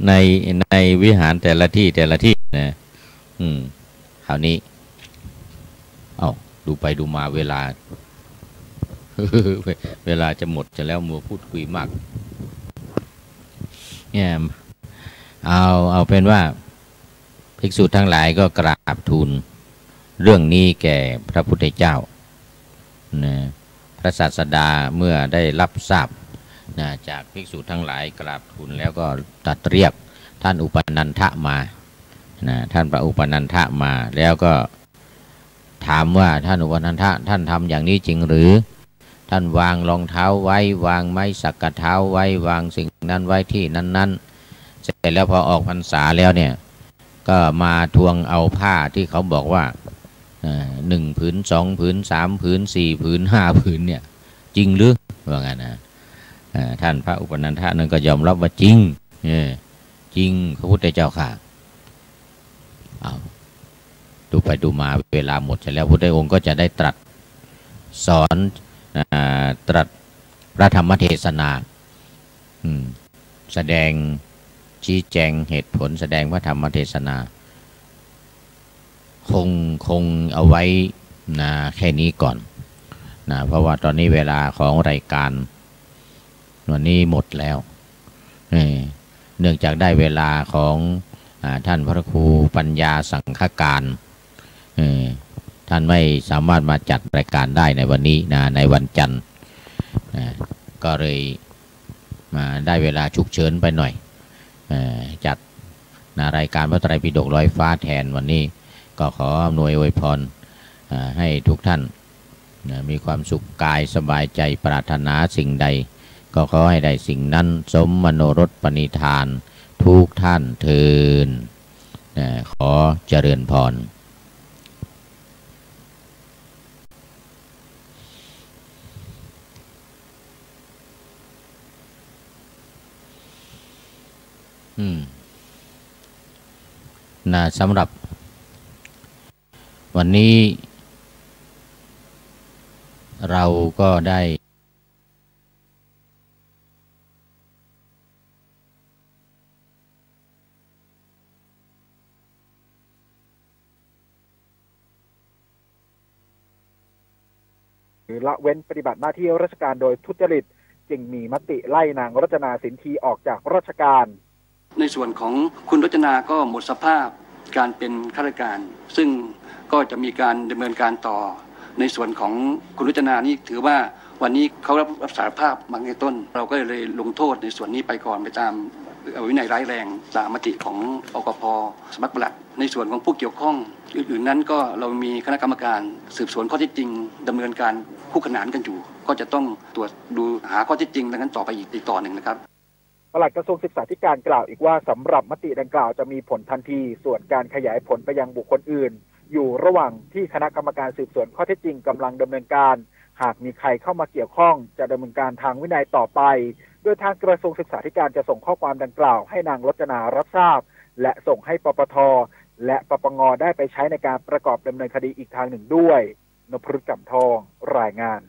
ในวิหารแต่ละที่นะคราวนี้ดูไปดูมาเวลา เวลาจะหมดจะแล้วมัวพูดคุยมากเนี่ยเอาเป็นว่าภิกษุทั้งหลายก็กราบทูลเรื่องนี้แก่พระพุทธเจ้านะพระศาสดาเมื่อได้รับทราบนะจากภิกษุทั้งหลายกราบทูลแล้วก็ตรัสเรียกท่านอุปนันทะมานะท่านพระอุปนันทะมาแล้วก็ถามว่าท่านอุปนันทะท่านทำอย่างนี้จริงหรือท่านวางรองเท้าไว้วางไม้สักกะเท้าไว้วางสิ่งนั้นไว้ที่นั้นเสร็จแล้วพอออกพรรษาแล้วเนี่ยก็มาทวงเอาผ้าที่เขาบอกว่า1 ผืน 2 ผืน 3 ผืน 4 ผืน 5 ผืนเนี่ยจริงหรือว่างั้นนะท่านพระอุปนันทะนั้นก็ยอมรับว่าจริงจริงพระพุทธเจ้าค่ะดูไปดูมาเวลาหมดเสร็จแล้วพระพุทธองค์ก็จะได้ตรัสสอนตรัสพระธรรมเทศนาแสดงชี้แจงเหตุผลแสดงพระธรรมเทศนาคงเอาไว้แค่นี้ก่อนเพราะว่าตอนนี้เวลาของรายการวันนี้หมดแล้วเนื่องจากได้เวลาของท่านพระครูปัญญาสังฆการท่านไม่สามารถมาจัดรายการได้ในวันนี้ในวันจันทร์ก็เลยมาได้เวลาฉุกเฉินไปหน่อยจัดรายการพระไตรปิฎกลอยฟ้าแทนวันนี้ก็ขออำนวยอวยพรให้ทุกท่านมีความสุขกายสบายใจปรารถนาสิ่งใดก็ขอให้ได้สิ่งนั้นสมมโนรสปณิธานทุกท่านเทินขอเจริญพรสำหรับวันนี้เราก็ได้ละเว้นปฏิบัติหน้าที่ราชการโดยทุจริตจึงมีมติไล่นางรจนาสินธีออกจากราชการในส่วนของคุณรจนาก็หมดสภาพการเป็นข้าราชการซึ่งก็จะมีการดำเนินการต่อในส่วนของคุณรจนานี่ถือว่าวันนี้เขารับสารภาพมาในต้นเราก็เลยลงโทษในส่วนนี้ไปก่อนไปตามวินัยร้ายแรงตามมติของอกพ.สำนักปลัดในส่วนของผู้เกี่ยวข้องอื่นๆนั้นก็เรามีคณะกรรมการสืบสวนข้อเท็จจริงดำเนินการคู่ขนานกันอยู่ก็จะต้องตรวจดูหาข้อเท็จจริงดังนั้นต่อไปอีกต่อหนึ่งนะครับปลัดกระทรวงศึกษาธิการกล่าวอีกว่าสำหรับมติดังกล่าวจะมีผลทันทีส่วนการขยายผลไปยังบุคคลอื่นอยู่ระหว่างที่คณะกรรมการสืบสวนข้อเท็จจริงกำลังดำเนินการหากมีใครเข้ามาเกี่ยวข้องจะดำเนินการทางวินัยต่อไปโดยทางกระทรวงศึกษาธิการจะส่งข้อความดังกล่าวให้นางรจนารับทราบและส่งให้ปปท.และปปง.ได้ไปใช้ในการประกอบดำเนินคดีอีกทางหนึ่งด้วยนพรุษ กำทองรายงาน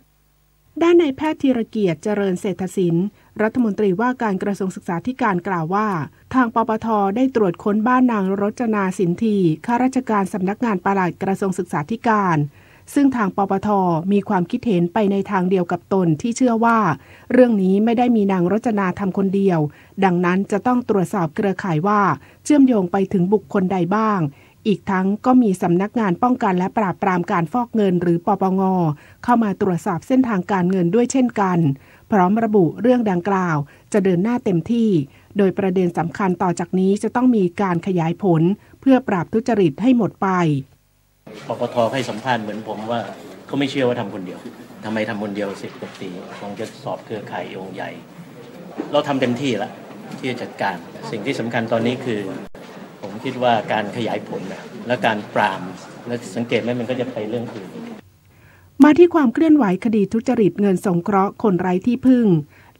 ด้านนายแพทย์ธีรเกียรติเจริญเศรษฐศิลป์รัฐมนตรีว่าการกระทรวงศึกษาธิการกล่าวว่าทางปปท.ได้ตรวจค้นบ้านนางรจนาสินธีข้าราชการสำนักงานปลัดกระทรวงศึกษาธิการซึ่งทางปปท.มีความคิดเห็นไปในทางเดียวกับตนที่เชื่อว่าเรื่องนี้ไม่ได้มีนางรจนาทำคนเดียวดังนั้นจะต้องตรวจสอบเครือข่ายว่าเชื่อมโยงไปถึงบุคคลใดบ้าง อีกทั้งก็มีสำนักงานป้องกันและปราบปรามการฟอกเงินหรือปปง.เข้ามาตรวจสอบเส้นทางการเงินด้วยเช่นกันพร้อมระบุเรื่องดังกล่าวจะเดินหน้าเต็มที่โดยประเด็นสำคัญต่อจากนี้จะต้องมีการขยายผลเพื่อปราบทุจริตให้หมดไปปปท.ให้สัมภาษณ์เหมือนผมว่าเขาไม่เชื่อว่าทำคนเดียวทำไมทำคนเดียว10 กว่าปีคงจะสอบเครือข่ายองค์ใหญ่เราทำเต็มที่แล้วที่จะจัดการสิ่งที่สำคัญตอนนี้คือผมคิดว่าการขยายผลและการปรามและสังเกตไหมมันก็จะไปเรื่องอื่นมาที่ความเคลื่อนไหวคดีทุจริตเงินสงเคราะห์คนไร้ที่พึ่ง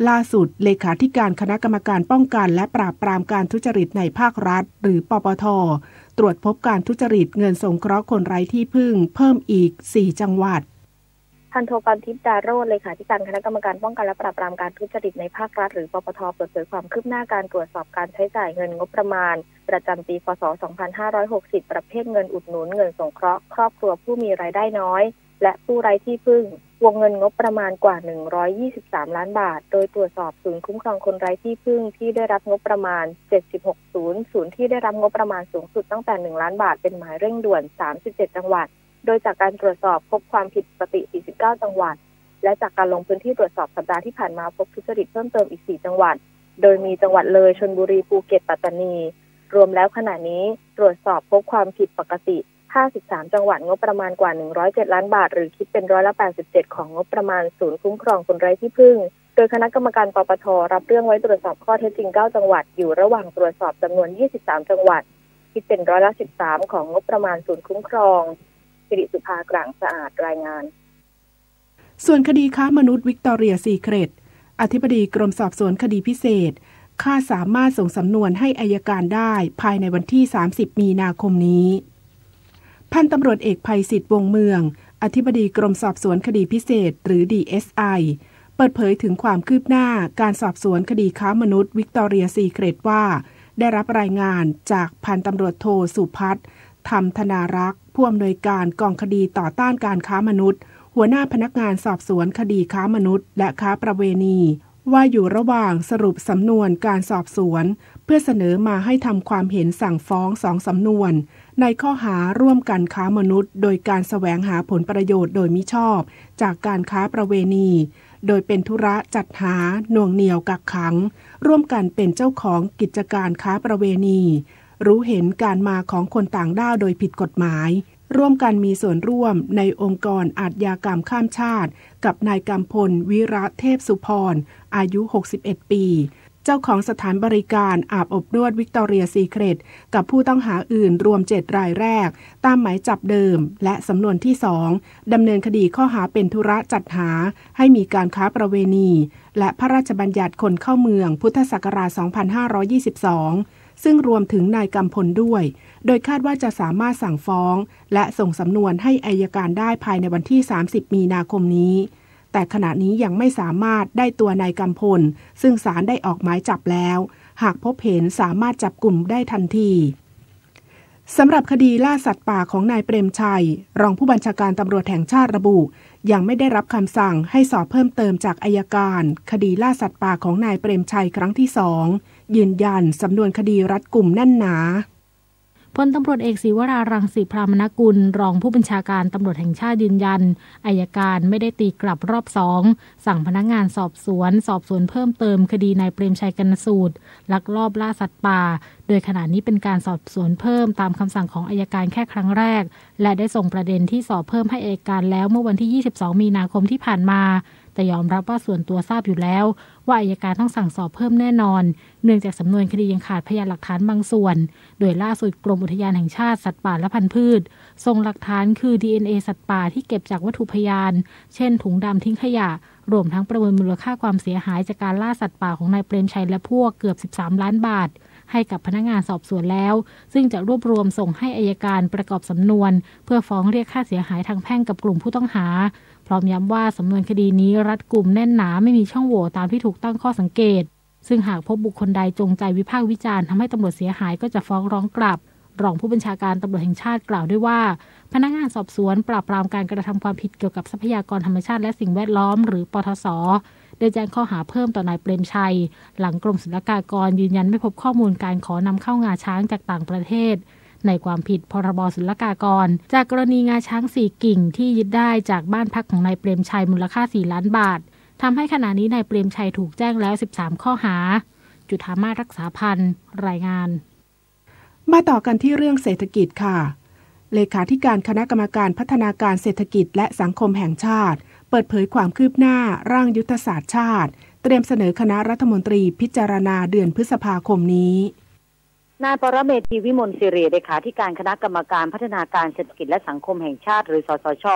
ล่าสุดเลขาธิการคณะกรรมการป้องกันและปราบปรามการทุจริตในภาครัฐหรือปปท.ตรวจพบการทุจริตเงินสงเคราะห์คนไร้ที่พึ่งเพิ่มอีก4จังหวัดพันโทกรทิพย์ดาโรจน์เลขาธิการคณะกรรมการป้องกันและปราบปรามการทุจริตในภาครัฐหรือปปท.เปิดเผยความคืบหน้าการตรวจสอบการใช้จ่ายเงินงบประมาณประจำปีพ.ศ. 2560ประเภทเงินอุดหนุนเงินสงเคราะห์ครอบครัวผู้มีรายได้น้อยและผู้ไร้ที่พึ่งวงเงินงบประมาณกว่า123ล้านบาทโดยตรวจสอบศูนย์คุ้มครองคนไร้ที่พึ่งที่ได้รับงบประมาณ76ศูนย์ที่ได้รับงบประมาณสูงสุดตั้งแต่1ล้านบาทเป็นหมายเร่งด่วน37จังหวัดโดยจากการตรวจสอบพบความผิดปกติ49จังหวัดและจากการลงพื้นที่ตรวจสอบสัปดาห์ที่ผ่านมาพบทุจริตเพิ่มเติมอีก4จังหวัดโดยมีจังหวัดเลยชลบุรีภูเก็ตปัตตานีรวมแล้วขณะนี้ตรวจสอบพบความผิดปกติ53จังหวัดงบประมาณกว่า107ล้านบาทหรือคิดเป็น87%ของงบประมาณศูนย์คุ้มครองคนไร้ที่พึ่งโดยคณะกรรมการปปท.รับเรื่องไว้ตรวจสอบข้อเท็จจริง9จังหวัดอยู่ระหว่างตรวจสอบจำนวน23จังหวัดคิดเป็น13%ของงบประมาณศูนย์คุ้มครองสิริสุภากลางสะอาดรายงานส่วนคดีค้ามนุษย์วิกตอเรียซีเครตอธิบดีกรมสอบสวนคดีพิเศษคาดสามารถส่งสำนวนให้อัยการได้ภายในวันที่30มีนาคมนี้พันตำรวจเอกไพศิษฐ์วงเมืองอธิบดีกรมสอบสวนคดีพิเศษหรือ DSI เปิดเผยถึงความคืบหน้าการสอบสวนคดีค้ามนุษย์วิกตอเรียซีเครตว่าได้รับรายงานจากพันตำรวจโทสุพัฒน์ธรรมธนารักษ์ผู้อำนวยการกองคดีต่อต้านการค้ามนุษย์หัวหน้าพนักงานสอบสวนคดีค้ามนุษย์และค้าประเวณีว่าอยู่ระหว่างสรุปสำนวนการสอบสวนเพื่อเสนอมาให้ทำความเห็นสั่งฟ้อง2สำนวนในข้อหาร่วมกันค้ามนุษย์โดยการแสวงหาผลประโยชน์โดยมิชอบจากการค้าประเวณีโดยเป็นธุระจัดหาหน่วงเหนี่ยวกักขังร่วมกันเป็นเจ้าของกิจการค้าประเวณีรู้เห็นการมาของคนต่างด้าวโดยผิดกฎหมายร่วมกันมีส่วนร่วมในองค์กรอาชญากรรมข้ามชาติกับนายกำพลวิระเทพสุพรอายุ61ปีเจ้าของสถานบริการอาบอบนวดวิกตอเรียซีเครตกับผู้ต้องหาอื่นรวม7รายแรกตามหมายจับเดิมและสำนวนที่2ดำเนินคดีข้อหาเป็นธุระจัดหาให้มีการค้าประเวณีและพระราชบัญญัติคนเข้าเมืองพุทธศักราช2522ซึ่งรวมถึงนายกำพลด้วยโดยคาดว่าจะสามารถสั่งฟ้องและส่งสำนวนให้อัยการได้ภายในวันที่30มีนาคมนี้แต่ขณะนี้ยังไม่สามารถได้ตัวนายกำพลซึ่งศาลได้ออกหมายจับแล้วหากพบเห็นสามารถจับกลุ่มได้ทันทีสำหรับคดีล่าสัตว์ป่าของนายเปรมชัยรองผู้บัญชาการตำรวจแห่งชาติระบุยังไม่ได้รับคำสั่งให้สอบเพิ่มเติมจากอัยการคดีล่าสัตว์ป่าของนายเปรมชัยครั้งที่2ยืนยันสำนวนคดีรัดกุมแน่นหนาพลตำรวจเอกศิวรารังสีพรามนกุลรองผู้บัญชาการตำรวจแห่งชาติยืนยันอัยการไม่ได้ตีกลับรอบ2สั่งพนักงานสอบสวนเพิ่มเติมคดีนายเปรมชัยกนสูตรลักลอบล่าสัตว์ป่าโดยขณะนี้เป็นการสอบสวนเพิ่มตามคำสั่งของอัยการแค่ครั้งแรกและได้ส่งประเด็นที่สอบเพิ่มให้อัยการแล้วเมื่อวันที่22มีนาคมที่ผ่านมาแต่ยอมรับว่าส่วนตัวทราบอยู่แล้วว่าอัยการต้องสั่งสอบเพิ่มแน่นอนเนื่องจากสำนวนคดียังขาดพยานหลักฐานบางส่วนโดยล่าสุดกรมอุทยานแห่งชาติสัตว์ป่าและพันธุ์พืชส่งหลักฐานคือ DNA สัตว์ป่าที่เก็บจากวัตถุพยานเช่นถุงดำทิ้งขยะรวมทั้งประเมินมูลค่าความเสียหายจากการล่าสัตว์ป่าของนายเปรมชัยและพวกเกือบ13ล้านบาทให้กับพนักงานสอบสวนแล้วซึ่งจะรวบรวมส่งให้อัยการประกอบสำนวนเพื่อฟ้องเรียกค่าเสียหายทางแพ่งกับกลุ่มผู้ต้องหาพร้อมย้ำว่าสำนวนคดีนี้รัดกุมแน่นหนาไม่มีช่องโหว่ตามที่ถูกตั้งข้อสังเกตซึ่งหากพบบุคคลใดจงใจวิพากษ์วิจารณ์ทำให้ตำรวจเสียหายก็จะฟ้องร้องกลับรองผู้บัญชาการตำรวจแห่งชาติกล่าวด้วยว่าพนักงานสอบสวนปราบปรามการกระทำความผิดเกี่ยวกับทรัพยากรธรรมชาติและสิ่งแวดล้อมหรือปทศได้แจ้งข้อหาเพิ่มต่อนายเปรมชัยหลังกรมศุลกากรยืนยันไม่พบข้อมูลการขอนำเข้างาช้างจากต่างประเทศ ในความผิดพรบศุลกากรจากกรณีงาช้าง4กิ่งที่ยึดได้จากบ้านพักของนายเปรมชัยมูลค่า4ล้านบาททำให้ขณะนี้นายเปรมชัยถูกแจ้งแล้ว13ข้อหาจุฑามาศรักษาพันธ์รายงานมาต่อกันที่เรื่องเศรษฐกิจค่ะเลขาธิการคณะกรรมการพัฒนาการเศรษฐกิจและสังคมแห่งชาติเปิดเผยความคืบหน้าร่างยุทธศาสตร์ชาติเตรียมเสนอคณะรัฐมนตรีพิจารณาเดือนพฤษภาคมนี้นายปรเมศ วิมลศิริเลขาธิการคณะกรรมการพัฒนาการเศรษฐกิจและสังคมแห่งชาติหรือสสช.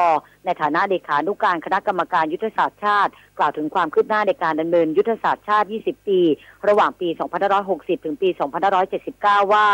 ในฐานะเลขานุการคณะกรรมการยุทธศาสตร์ชาติกล่าวถึงความคืบหน้าในการดำเนินยุทธศาสตร์ชาติ20ปีระหว่างปี2560ถึงปี2579ว่า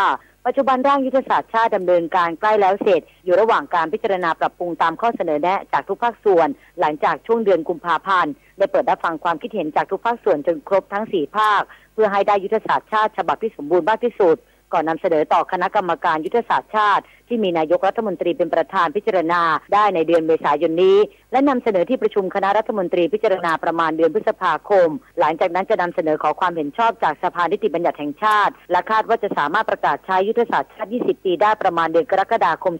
ปัจจุบันร่างยุทธศาสตร์ชาติดำเนินการใกล้แล้วเสร็จอยู่ระหว่างการพิจารณาปรับปรุงตามข้อเสนอแนะจากทุกภาคส่วนหลังจากช่วงเดือนกุมภาพันธ์ได้เปิดรับฟังความคิดเห็นจากทุกภาคส่วนจนครบทั้ง4ภาคเพื่อให้ได้ยุทธศาสตร์ชาติฉบับที่สมบูรณ์มากที่สุดก่อนนำเสนอต่อคณะกรรมการยุทธศาสตร์ชาติที่มีนายกรัฐมนตรีเป็นประธานพิจารณาได้ในเดือนเมษายนนี้และนำเสนอที่ประชุมคณะรัฐมนตรีพิจารณาประมาณเดือนพฤษภาคมหลังจากนั้นจะนำเสนอขอความเห็นชอบจากสภานิติบัญญัติแห่งชาติและคาดว่าจะสามารถประกาศใช้ยุทธศาสตร์ชาติ20ปีได้ประมาณเดือนกรกฎาคม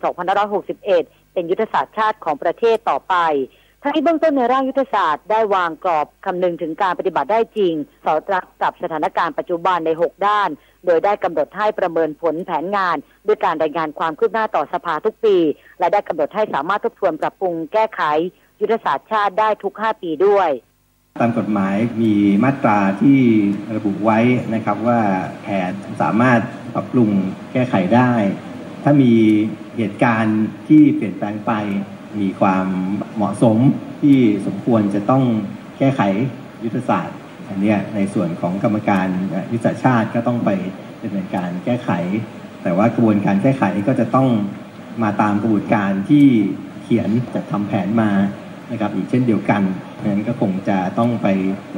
2561เป็นยุทธศาสตร์ชาติของประเทศต่อไปทั้งนี้เบื้องต้นในร่างยุทธศาสตร์ได้วางกรอบคำนึงถึงการปฏิบัติได้จริงสอดรับกับสถานการณ์ปัจจุบันใน6ด้านโดยได้กำหนดให้ประเมินผลแผนงานด้วยการรายงานความคืบหน้าต่อสภาทุกปีและได้กำหนดให้สามารถทบทวนปรับปรุงแก้ไขยุทธศาสตร์ชาติได้ทุก5ปีด้วยตามกฎหมายมีมาตราที่ระบุไว้นะครับว่าแผนสามารถปรับปรุงแก้ไขได้ถ้ามีเหตุการณ์ที่เปลี่ยนแปลงไปมีความเหมาะสมที่สมควรจะต้องแก้ไขยุทธศาสตร์อันนี้ในส่วนของกรรมการยุทธศาสตร์ชาติก็ต้องไปดำเนินการแก้ไขแต่ว่ากระบวนการแก้ไขก็จะต้องมาตามกระบวนการที่เขียนจัดทำแผนมานะครับอีกเช่นเดียวกันเพราะฉะนั้นก็คงจะต้องไป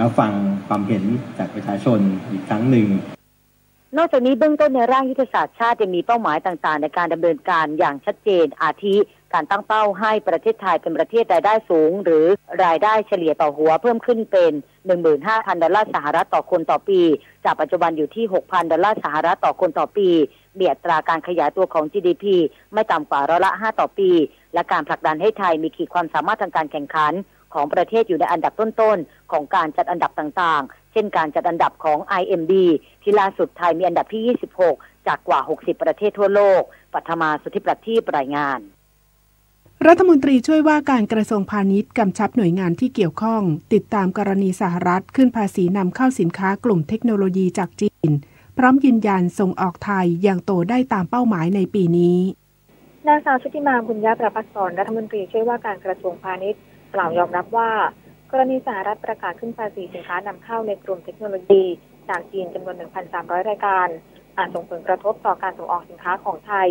รับฟังความเห็นจากประชาชนอีกครั้งหนึ่งนอกจากนี้เบื้องต้นในร่างยุทธศาสตร์ชาติจะมีเป้าหมายต่างๆในการดำเนินการอย่างชัดเจนอาทิการตั้งเป้าให้ประเทศไทยเป็นประเทศรายได้สูงหรือรายได้เฉลี่ยต่อหัวเพิ่มขึ้นเป็น 15,000 ดอลลาร์สหรัฐต่อคนต่อปีจากปัจจุบันอยู่ที่ 6,000 ดอลลาร์สหรัฐต่อคนต่อปีมีอัตราการขยายตัวของ GDP ไม่ต่ำกว่า5%ต่อปีและการผลักดันให้ไทยมีขีดความสามารถทางการแข่งขันของประเทศอยู่ในอันดับต้นๆของการจัดอันดับต่างๆเช่นการจัดอันดับของ IMD ที่ล่าสุดไทยมีอันดับที่26จากกว่า60ประเทศทั่วโลกปัทมา สุทธิประทีปรายงานรัฐมนตรีช่วยว่าการกระทรวงพาณิชย์กำชับหน่วยงานที่เกี่ยวข้องติดตามกรณีสหรัฐขึ้นภาษีนำเข้าสินค้ากลุ่มเทคโนโลยีจากจีนพร้อมยืนยันส่งออกไทยอย่างโตได้ตามเป้าหมายในปีนี้นางสาวชุติมาบุญญประภัสสรรัฐมนตรีช่วยว่าการกระทรวงพาณิชย์กล่าวยอมรับว่ากรณีสหรัฐประกาศขึ้นภาษีสินค้านำเข้าในกลุ่มเทคโนโลยีจากจีนจำนวน 1,300 รายการอาจส่งผลกระทบต่อการส่งออกสินค้าของไทย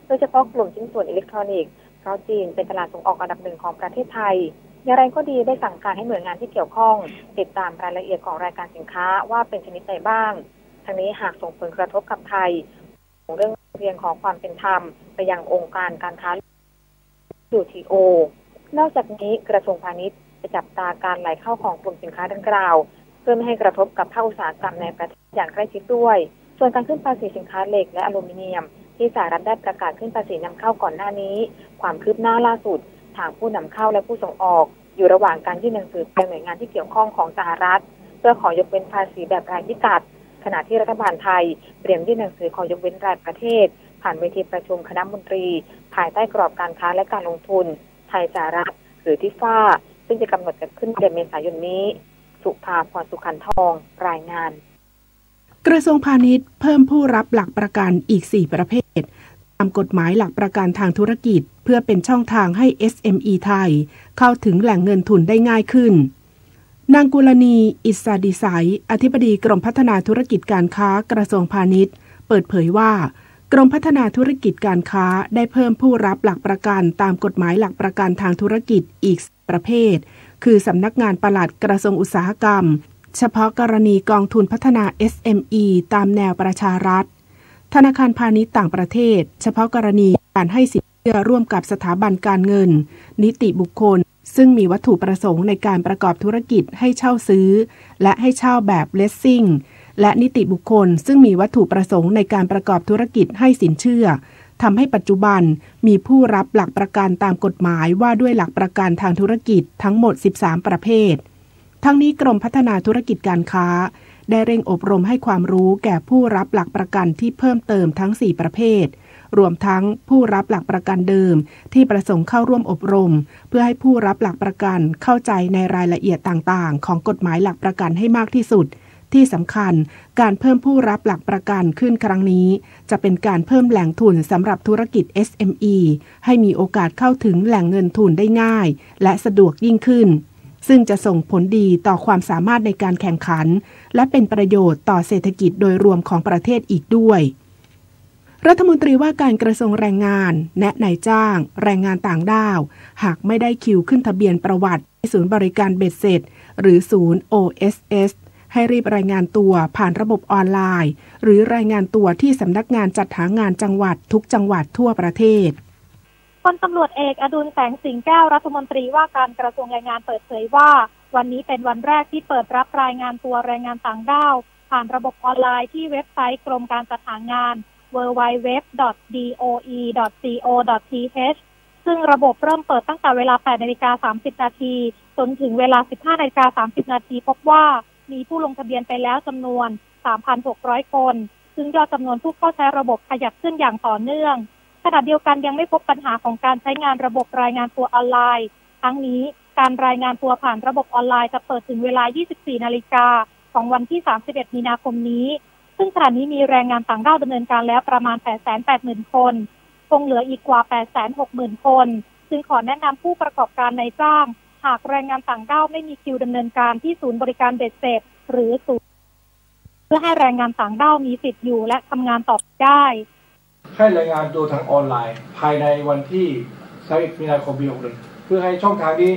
โดยเฉพาะกลุ่มชิ้นส่วนอิเล็กทรอนิกส์เพราะจีนเป็นตลาดส่งออกอันดับหนึ่งของประเทศไทยอย่างไรก็ดีได้สั่งการให้หน่วยงานที่เกี่ยวข้องติดตามรายละเอียดของรายการสินค้าว่าเป็นชนิดใดบ้างทั้งนี้หากส่งผลกระทบกับไทยเรื่องเรียนของความเป็นธรรมไปยังองค์การการค้าWTO นอกจากนี้กระทรวงพาณิชย์จะจับตาการไหลเข้าของกลุ่มสินค้าดังกล่าวเพื่อไม่ให้กระทบกับภาคอุตสาหกรรมในประเทศอย่างใกล้ชิดด้วยส่วนการขึ้นภาษีสินค้าเหล็กและอลูมิเนียมที่สหรัฐได้ประกาศขึ้นภาษีนำเข้าก่อนหน้านี้ความคืบหน้าล่าสุดทางผู้นำเข้าและผู้ส่งออกอยู่ระหว่างการยื่นหนังสือไปหน่วยงานที่เกี่ยวข้องของสหรัฐเพื่อขอยกเว้นภาษีแบบรายพิกัดขณะที่รัฐบาลไทยเตรียมยื่นหนังสือขอยกเว้นรายประเทศผ่านเวทีประชุมคณะมนตรีภายใต้กรอบการค้าและการลงทุนไทยสหรัฐหรือทิฟ่าซึ่งจะกำหนดจะขึ้นเดือนเมษายนนี้สุภาพรสุขันทองรายงานกระทรวงพาณิชย์เพิ่มผู้รับหลักประกันอีก4ประเภทตามกฎหมายหลักประกันทางธุรกิจเพื่อเป็นช่องทางให้ SME ไทยเข้าถึงแหล่งเงินทุนได้ง่ายขึ้นนางกุลณีอิสาดิสัยอธิบดีกรมพัฒนาธุรกิจการค้ากระทรวงพาณิชย์เปิดเผยว่ากรมพัฒนาธุรกิจการค้าได้เพิ่มผู้รับหลักประกันตามกฎหมายหลักประกันทางธุรกิจอีกประเภทคือสำนักงานปลัดกระทรวงอุตสาหกรรมเฉพาะกรณีกองทุนพัฒนา SME ตามแนวประชารัฐธนาคารพาณิชย์ต่างประเทศเฉพาะกรณีการให้สินเชื่อร่วมกับสถาบันการเงินนิติบุคคลซึ่งมีวัตถุประสงค์ในการประกอบธุรกิจให้เช่าซื้อและให้เช่าแบบเลสซิ่งและนิติบุคคลซึ่งมีวัตถุประสงค์ในการประกอบธุรกิจให้สินเชื่อ ทำให้ปัจจุบันมีผู้รับหลักประกันตามกฎหมายว่าด้วยหลักประกันทางธุรกิจทั้งหมด13ประเภททั้งนี้กรมพัฒนาธุรกิจการค้าได้เร่งอบรมให้ความรู้แก่ผู้รับหลักประกันที่เพิ่มเติมทั้ง4ประเภทรวมทั้งผู้รับหลักประกันเดิมที่ประสงค์เข้าร่วมอบรมเพื่อให้ผู้รับหลักประกันเข้าใจในรายละเอียดต่างๆของกฎหมายหลักประกันให้มากที่สุดที่สำคัญการเพิ่มผู้รับหลักประกันขึ้นครั้งนี้จะเป็นการเพิ่มแหล่งทุนสำหรับธุรกิจ SME ให้มีโอกาสเข้าถึงแหล่งเงินทุนได้ง่ายและสะดวกยิ่งขึ้นซึ่งจะส่งผลดีต่อความสามารถในการแข่งขันและเป็นประโยชน์ต่อเศรษฐกิจโดยรวมของประเทศอีกด้วยรัฐมนตรีว่าการกระทรวงแรงงานแนะนายจ้างแรงงานต่างด้าวหากไม่ได้คิวขึ้นทะเบียนประวัติที่ศูนย์บริการเบ็ดเสร็จหรือศูนย์ OSS ให้รีบรายงานตัวผ่านระบบออนไลน์หรือรายงานตัวที่สำนักงานจัดหางานจังหวัดทุกจังหวัดทั่วประเทศพลตำรวจเอกอดุลแสงสิงแก้วรัฐมนตรีว่าการกระทรวงแรงงานเปิดเผยว่าวันนี้เป็นวันแรกที่เปิดรับรายงานตัวแรงงานต่างด้าวผ่านระบบออนไลน์ที่เว็บไซต์กรมการจัดหางาน www.doe.co.th ซึ่งระบบเริ่มเปิดตั้งแต่เวลา 8:30 น.จนถึงเวลา 15:30 น.พบว่ามีผู้ลงทะเบียนไปแล้วจำนวน 3,600 คนซึ่งยอดจำนวนผู้เข้าใช้ระบบขยับขึ้นอย่างต่อเนื่องขณะเดียวกันยังไม่พบปัญหาของการใช้งานระบบรายงานตัวออนไลน์ทั้งนี้การรายงานตัวผ่านระบบออนไลน์จะเปิดถึงเวลา 24 นาฬิกาของวันที่ 31 มีนาคมนี้ซึ่งขณะนี้มีแรงงานต่างด้าวดำเนินการแล้วประมาณ 880,000 คนคงเหลืออีกกว่า 860,000 คนจึงขอแนะนำผู้ประกอบการนายจ้างหากแรงงานต่างด้าวไม่มีคิวดำเนินการที่ศูนย์บริการเบ็ดเสร็จหรือศูนย์เพื่อให้แรงงานต่างด้าวมีสิทธิ์อยู่และทำงานต่อได้ให้รายงานตัวทางออนไลน์ภายในวันที่31 มีนาคม ปี 61เพื่อให้ช่องทางนี้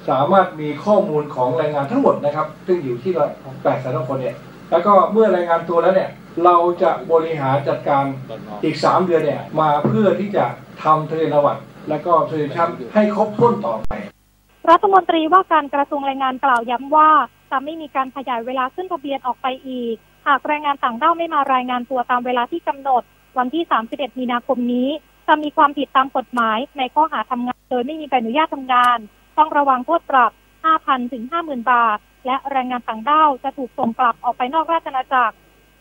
สามารถมีข้อมูลของแรงงานทั้งหมดนะครับซึ่งอยู่ที่800,000 คนเนี่ยแล้วก็เมื่อรายงานตัวแล้วเนี่ยเราจะบริหารจัดการอีก3 เดือนเนี่ยมาเพื่อที่จะทำทะเบียนประวัติและก็ทะเบียนชั้นให้ครบถ้วนต่อไปรัฐมนตรีว่าการกระทรวงแรงงานกล่าวย้ำว่าจะไม่มีการขยายเวลาขึ้นทะเบียนออกไปอีกหากแรงงานต่างด้าวไม่มารายงานตัวตามเวลาที่กำหนดวันที่ 31 มีนาคมนี้จะมีความผิดตามกฎหมายในข้อหาทำงานโดยไม่มีใบอนุญาตทำงานต้องระวังโทษปรับ 5,000 ถึง 50,000 บาทและแรงงานต่างด้าวจะถูกส่งกลับออกไปนอกราชอาณาจักร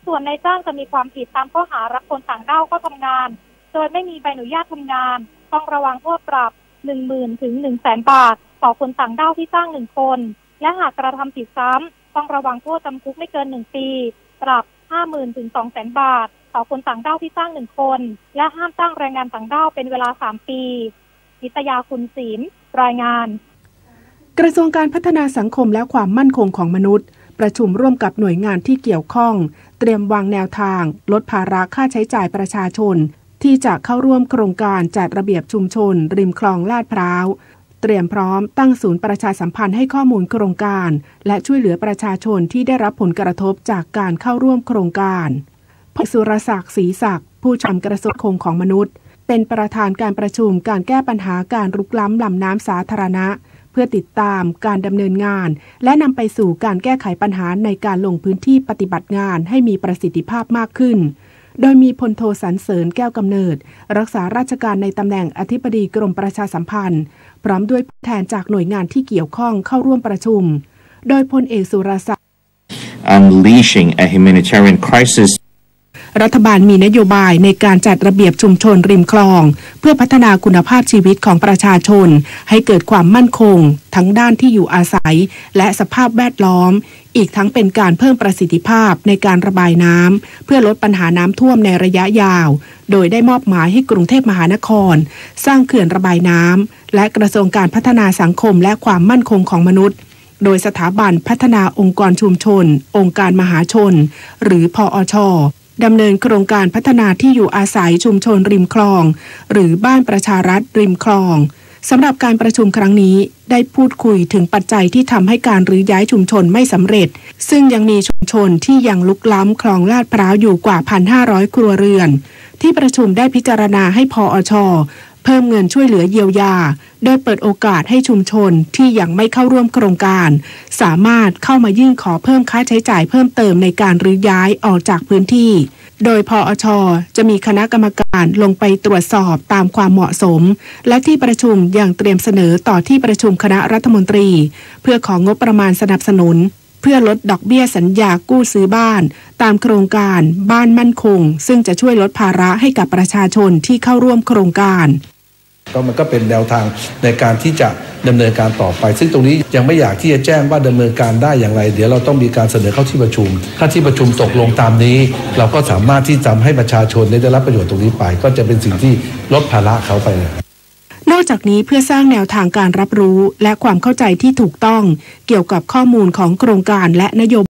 ส่วนนายจ้างจะมีความผิดตามข้อหารับคนต่างด้าวเข้าทำงานโดยไม่มีใบอนุญาตทำงานต้องระวังโทษปรับ 10,000 ถึง 100,000 บาทต่อคนต่างด้าวที่จ้าง1คนและหากกระทำผิดซ้ำต้องระวังโทษจำคุกไม่เกิน1ปีปรับ 50,000 ถึง 200,000 บาทต่อคนต่างด้าวที่จ้าง1คนและห้ามจ้างแรงงานต่างด้าวเป็นเวลา3ปีนิตยาคุณศิลป์รายงานกระทรวงการพัฒนาสังคมและความมั่นคงของมนุษย์ประชุมร่วมกับหน่วยงานที่เกี่ยวข้องเตรียมวางแนวทางลดภาระค่าใช้จ่ายประชาชนที่จะเข้าร่วมโครงการจัดระเบียบชุมชนริมคลองลาดพร้าวเตรียมพร้อมตั้งศูนย์ประชาสัมพันธ์ให้ข้อมูลโครงการและช่วยเหลือประชาชนที่ได้รับผลกระทบจากการเข้าร่วมโครงการสุรศักดิ์ศรีศักดิ์ผู้ชำกระทรวงคงของมนุษย์เป็นประธานการประชุมการแก้ปัญหาการรุกล้ำลำน้ำสาธารณะเพื่อติดตามการดำเนินงานและนำไปสู่การแก้ไขปัญหาในการลงพื้นที่ปฏิบัติงานให้มีประสิทธิภาพมากขึ้นโดยมีพลโทสรรเสริญแก้วกำเนิดรักษาราชการในตำแหน่งอธิบดีกรมประชาสัมพันธ์พร้อมด้วยผู้แทนจากหน่วยงานที่เกี่ยวข้องเข้าร่วมประชุมโดยพลเอกสุรศักดิ์ Unleashing a humanitarian crisisรัฐบาลมีนโยบายในการจัดระเบียบชุมชนริมคลองเพื่อพัฒนาคุณภาพชีวิตของประชาชนให้เกิดความมั่นคงทั้งด้านที่อยู่อาศัยและสภาพแวดล้อมอีกทั้งเป็นการเพิ่มประสิทธิภาพในการระบายน้ำเพื่อลดปัญหาน้ำท่วมในระยะยาวโดยได้มอบหมายให้กรุงเทพมหานครสร้างเขื่อนระบายน้ำและกระทรวงการพัฒนาสังคมและความมั่นคงของมนุษย์โดยสถาบันพัฒนาองค์กรชุมชนองค์การมหาชนหรือพอช.ดำเนินโครงการพัฒนาที่อยู่อาศัยชุมชนริมคลองหรือบ้านประชารัฐริมคลองสำหรับการประชุมครั้งนี้ได้พูดคุยถึงปัจจัยที่ทำให้การรื้อย้ายชุมชนไม่สำเร็จซึ่งยังมีชุมชนที่ยังลุกล้ำคลองลาดพร้าวอยู่กว่า 1,500 ครัวเรือนที่ประชุมได้พิจารณาให้พอช.เพิ่มเงินช่วยเหลือเยียวยาโดยเปิดโอกาสให้ชุมชนที่ยังไม่เข้าร่วมโครงการสามารถเข้ามายื่นขอเพิ่มค่าใช้จ่ายเพิ่มเติมในการรื้อย้ายออกจากพื้นที่โดยพอช.จะมีคณะกรรมการ การลงไปตรวจสอบตามความเหมาะสมและที่ประชุมยังเตรียมเสนอต่อที่ประชุมคณะรัฐมนตรีเพื่อของงบประมาณสนับสนุนเพื่อลดดอกเบี้ยสัญญากู้ซื้อบ้านตามโครงการบ้านมั่นคงซึ่งจะช่วยลดภาระให้กับประชาชนที่เข้าร่วมโครงการมันก็เป็นแนวทางในการที่จะดำเนินการต่อไปซึ่งตรงนี้ยังไม่อยากที่จะแจ้งว่าดำเนินการได้อย่างไรเดี๋ยวเราต้องมีการเสนอเข้าที่ประชุมถ้าที่ประชุมตกลงตามนี้เราก็สามารถที่จะให้ประชาชนได้รับประโยชน์ตรงนี้ไปก็จะเป็นสิ่งที่ลดภาระเขาไปนอกจากนี้เพื่อสร้างแนวทางการรับรู้และความเข้าใจที่ถูกต้องเกี่ยวกับข้อมูลของโครงการและนโยบาย